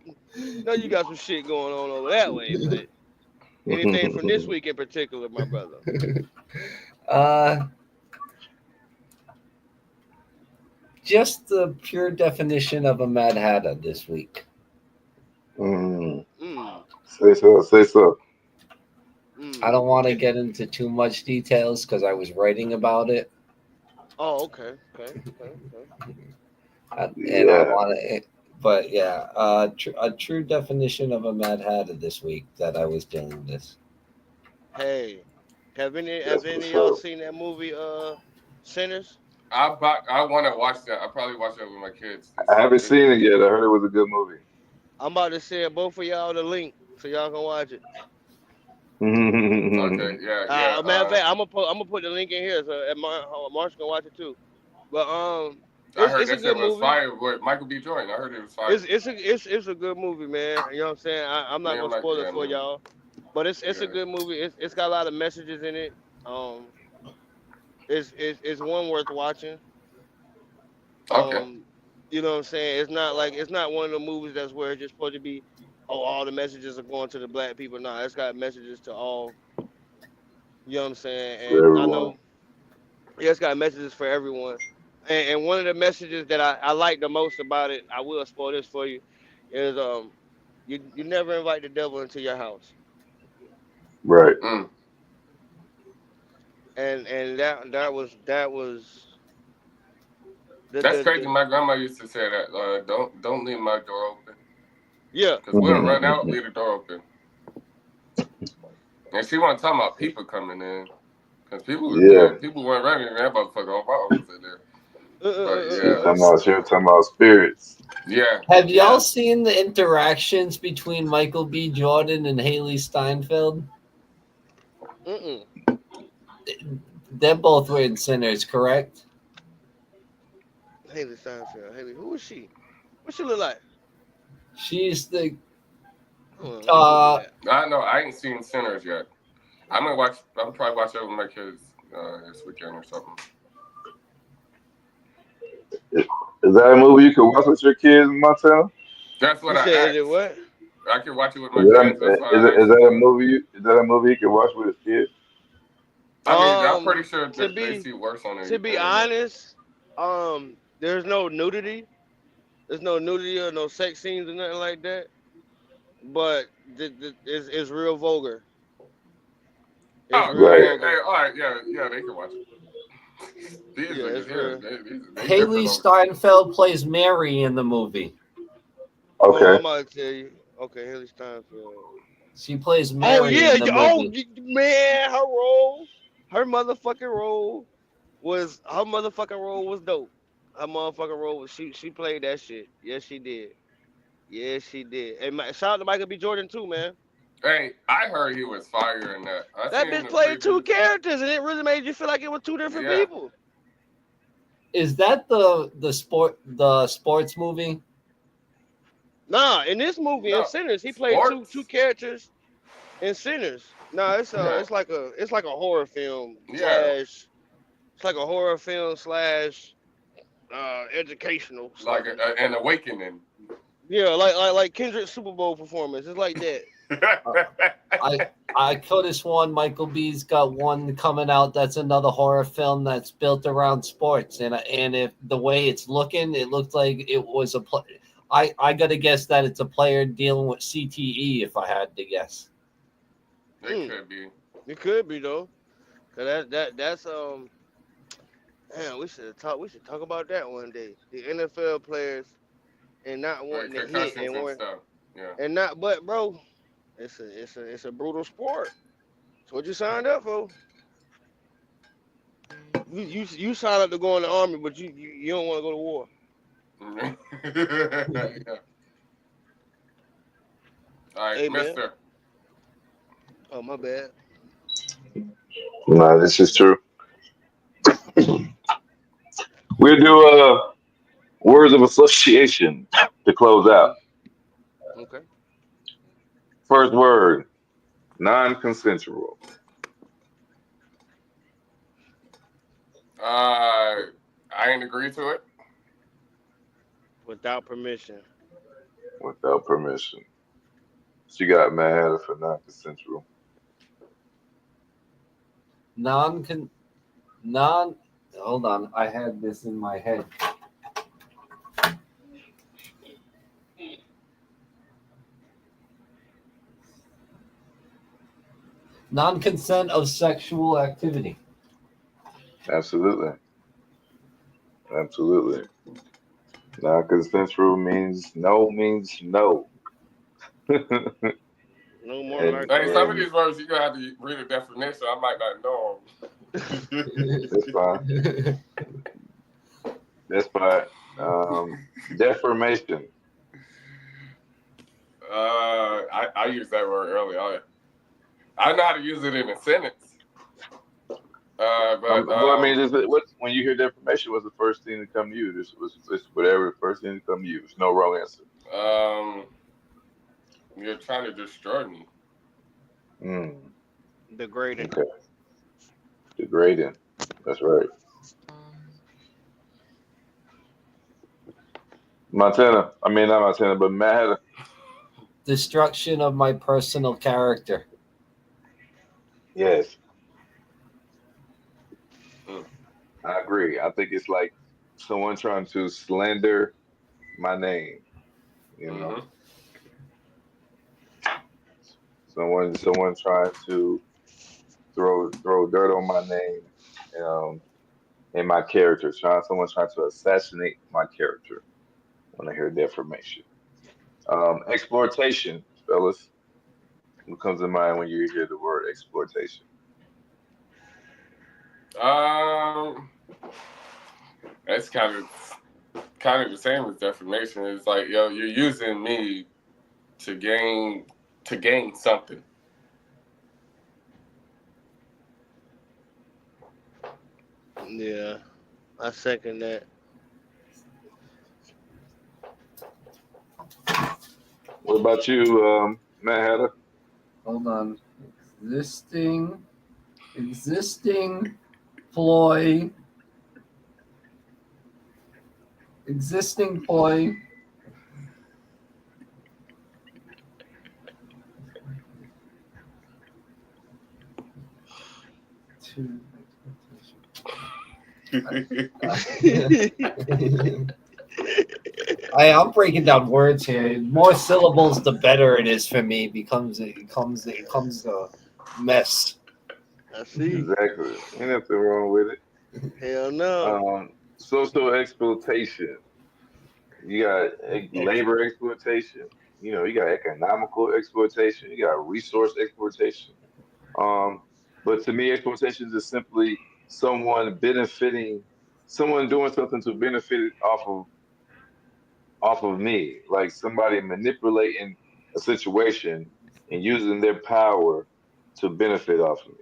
know you got some shit going on over that way, but anything from this week in particular, my brother? Uh, just the pure definition of a Mad Hatter this week. Mm. Mm, Say so. Say so. I don't want to Okay. get into too much details because I was writing about it, Oh, okay. and I Yeah. want to. But yeah, a true definition of a Mad Hatter this week that I was dealing with. Hey, have any That's have for any of y'all sure. seen that movie Sinners? I want to watch that. I probably watch that with my kids I haven't this seen it weekend. yet. I heard it was a good movie. I'm about to send both of y'all the link so y'all can watch it. Okay, yeah, yeah. Matter of fact, I'm gonna put the link in here so Marsh can watch it too. But I it's heard it's a that shit good was movie. fire with Michael B. Jordan. I heard it was fire. It's a good movie, man. You know what I'm saying? I'm not Me and gonna my spoil it yeah, for me, y'all, but it's a yeah. good movie. It's got a lot of messages in it. Um, it's one worth watching. Okay. Um, you know what I'm saying? It's not one of the movies that's where it's just supposed to be oh, all the messages are going to the black people. Nah, it's got messages to all. You know what I'm saying? For And I everyone. know, yeah, it's got messages for everyone. And one of the messages that I like the most about it, I will spoil this for you, is you never invite the devil into your house. Right. Mm. And that was That's crazy. the My grandma used to say that. Don't leave my door open, yeah. cause we'll run out, leave the door open. And she wasn't talking about people coming in, cause Yeah. people weren't running. That motherfucker always in there. But yeah, She was talking about spirits. yeah, Have yeah. y'all seen the interactions between Michael B. Jordan and Haley Steinfeld? Mm-mm. They're both wearing Sinners, correct? Haley Steinfeld. Haley, who is she? What she look like? She's the Hold on, let me Google that. I know. I ain't seen Sinners yet. I'm gonna watch. I'm probably watch it with my kids this weekend or something. Is that a movie you can watch with your kids, Montana? That's what You I said is it asked. what? I can watch it with Is my kids. that That's why I is asked that a about it. movie? Is that a movie you can watch with his kids? I mean, I'm Um, pretty sure to that they be see worse on to the be internet. honest, there's no nudity. There's no nudity or no sex scenes or nothing like that. But it's real vulgar. It's Oh, real Right. hey, vulgar. all right, yeah, yeah, they can watch it. These Yeah, it's niggas here, real. they Haley different over Steinfeld plays Mary in the movie. Oh, Okay. I'm about to tell you. Okay, Haley Steinfeld. She plays Oh Mary yeah, in the oh movie. man, her motherfucking role was dope. Her motherfucking role was she played that shit. Yes, she did. Yes, she did. And shout out to Michael B. Jordan too, man. Hey, I heard he was fire in that. I That seen bitch the played two previews. characters, and it really made you feel like it was two different Yeah, people. Is that the sports movie? Nah, in this movie, in no, Sinners, he played two sports. characters in Sinners. Nah, Yeah, it's like a horror film yeah, slash it's like a horror film slash educational like slash. an awakening. Yeah, like Kendrick's Super Bowl performance. It's like that. I could have sworn Michael B's got one coming out. That's another horror film that's built around sports, and if the way it's looking, it looked like it was a play. I gotta guess that it's a player dealing with CTE. If I had to guess, It could be. It could be though. Cause that's damn, we should talk about that one day. The NFL players and not Like wanting to hit concussions and stuff. Yeah. and not but bro, it's a brutal sport. It's what you signed up for. You signed up to go in the army, but you don't want to go to war. Yeah. All right, Hey man. Mister. Oh my bad. No, this is true. We'll do words of association to close out. Okay. First word, non-consensual. I ain't agree to it. Without permission. Without permission. She got mad for non-consensual. non non. Hold on, I had this in my head. Non-consent of sexual activity. Absolutely. Absolutely. Non-consensual means no means no. No more and Hey, some of and these words you gonna have to read a definition. I might not know them. that's fine. That's fine. Deformation. I used that word earlier. I know how to use it in a sentence. But Well, I mean, when you hear deformation, what's the first thing to come to you? This whatever the first thing to come to you. There's no wrong answer. you're trying to destroy me. Mm, Degrading. okay. Degrading. That's right. Montana. I mean, not Montana, but Matt had destruction of my personal character. Yes, Mm. I agree. I think it's like someone trying to slander my name. You know, Mm-hmm. someone trying to throw dirt on my name, um, and my character. Someone trying to assassinate my character when I hear defamation. Exploitation, fellas. What comes to mind when you hear the word exploitation? Um, that's kind of the same as defamation. It's like, yo, you're using me to gain something. Yeah, I second that. What about you, Matt Hatter? Hold on. Existing ploy, existing ploy to. I'm breaking down words here. More syllables, the better it is for me. It becomes a mess. I see. Exactly. Ain't nothing wrong with it. Hell no. Social exploitation. You got labor exploitation. You know, you got economical exploitation. You got resource exploitation. Um, but to me, exploitation is just simply someone benefiting, someone doing something to benefit off of me, like somebody manipulating a situation and using their power to benefit off of me.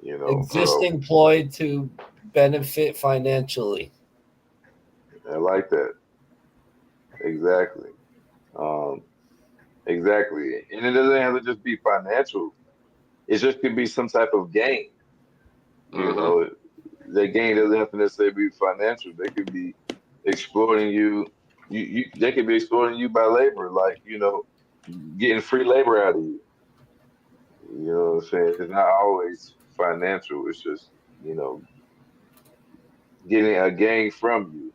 You know, so Existing ploy to benefit financially. I like that. Exactly. Um, exactly. And it doesn't have to just be financial. It just could be some type of gain. You Mm-hmm. know, the gain doesn't have to necessarily be financial. They could be exploiting you. They could be exploiting you by labor, like, getting free labor out of you. You know what I'm saying? It's not always financial. It's just, you know, getting a gain from you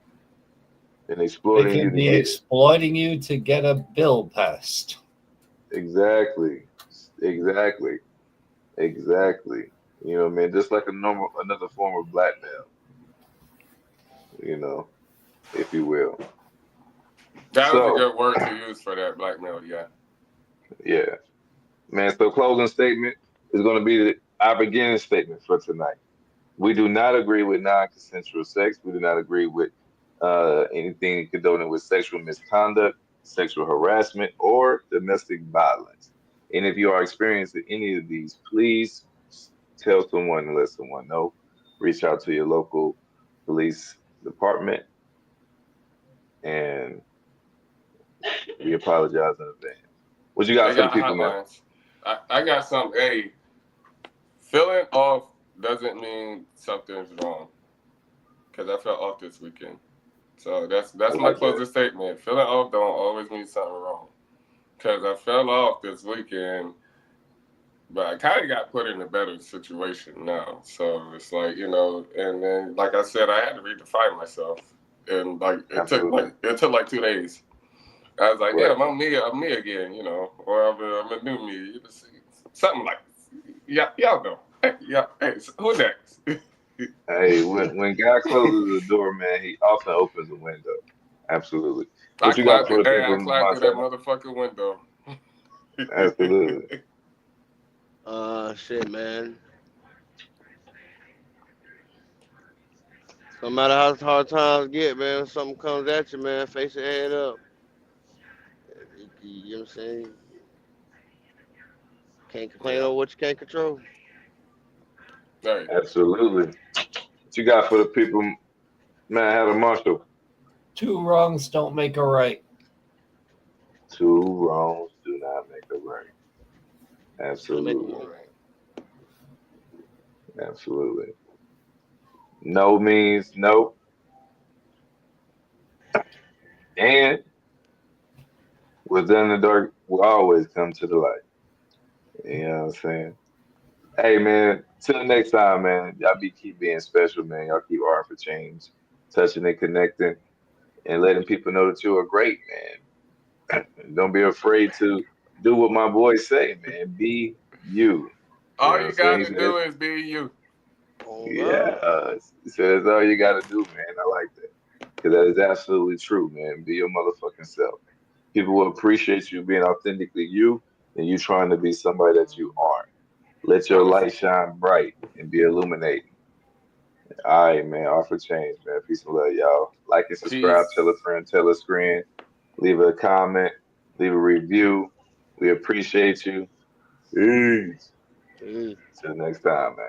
and They exploiting you can to be get it. exploiting you to get a bill passed. Exactly. Exactly. Exactly. You know what I mean? Just like another form of blackmail, you know, if you will. That was a So, good word to use for that, blackmail. Yeah. yeah. Man, so closing statement is going to be our beginning statement for tonight. We do not agree with non-consensual sex. We do not agree with anything condoning with sexual misconduct, sexual harassment, or domestic violence. And if you are experiencing any of these, please tell someone and let someone know. Reach out to your local police department, and we apologize in advance. What you got They for the got people, man? hotlines. I got some. Hey, feeling off doesn't mean something's wrong. Because I felt off this weekend. So I that's my like that. closing statement. Feeling off don't always mean something wrong. Because I fell off this weekend, but I kind of got put in a better situation now. So it's like, and then like I said, I had to redefine myself, and like Absolutely. it took like 2 days. I was like, Right. damn, I'm me again, or I'm a new me. Something like, yeah, y'all know. Hey, yeah, hey, who's next? Hey, when God closes the door, man, he often opens a window. Absolutely. I What you got climbed for it. the Hey, people I in climbed through that Montana? motherfucking window. Absolutely. Shit, man. No matter how hard times get, man, if something comes at you, man, face your head up. You know what I'm saying? Can't complain Yeah. over what you can't control. Hey, Absolutely. What you got for the people, man? Had a Marshall. Two wrongs don't make a right. Two wrongs do not make a right. Should make them Absolutely. more. right. Absolutely. No means no. And what's done in the dark will always come to the light. You know what I'm saying? Hey man, till next time, man. Y'all keep being special, man. Y'all keep art for change, touching and connecting, and letting people know that you are great, man. Don't be afraid to do what my boys say, man. Be you. You know All what I'm you saying? gotta do is be you. Oh Yeah, God. he said that's all you got to do, man. I like that because that is absolutely true, man. Be your motherfucking self. People will appreciate you being authentically you and you trying to be somebody that you aren't. Let your Honest. light shine bright and be illuminating. All right, man. Offer change, man. Peace and love, y'all. Like and subscribe. Tell a Peace. friend. Tell a friend. Leave a comment. Leave a review. We appreciate you. Peace. Mm. Till next time, man.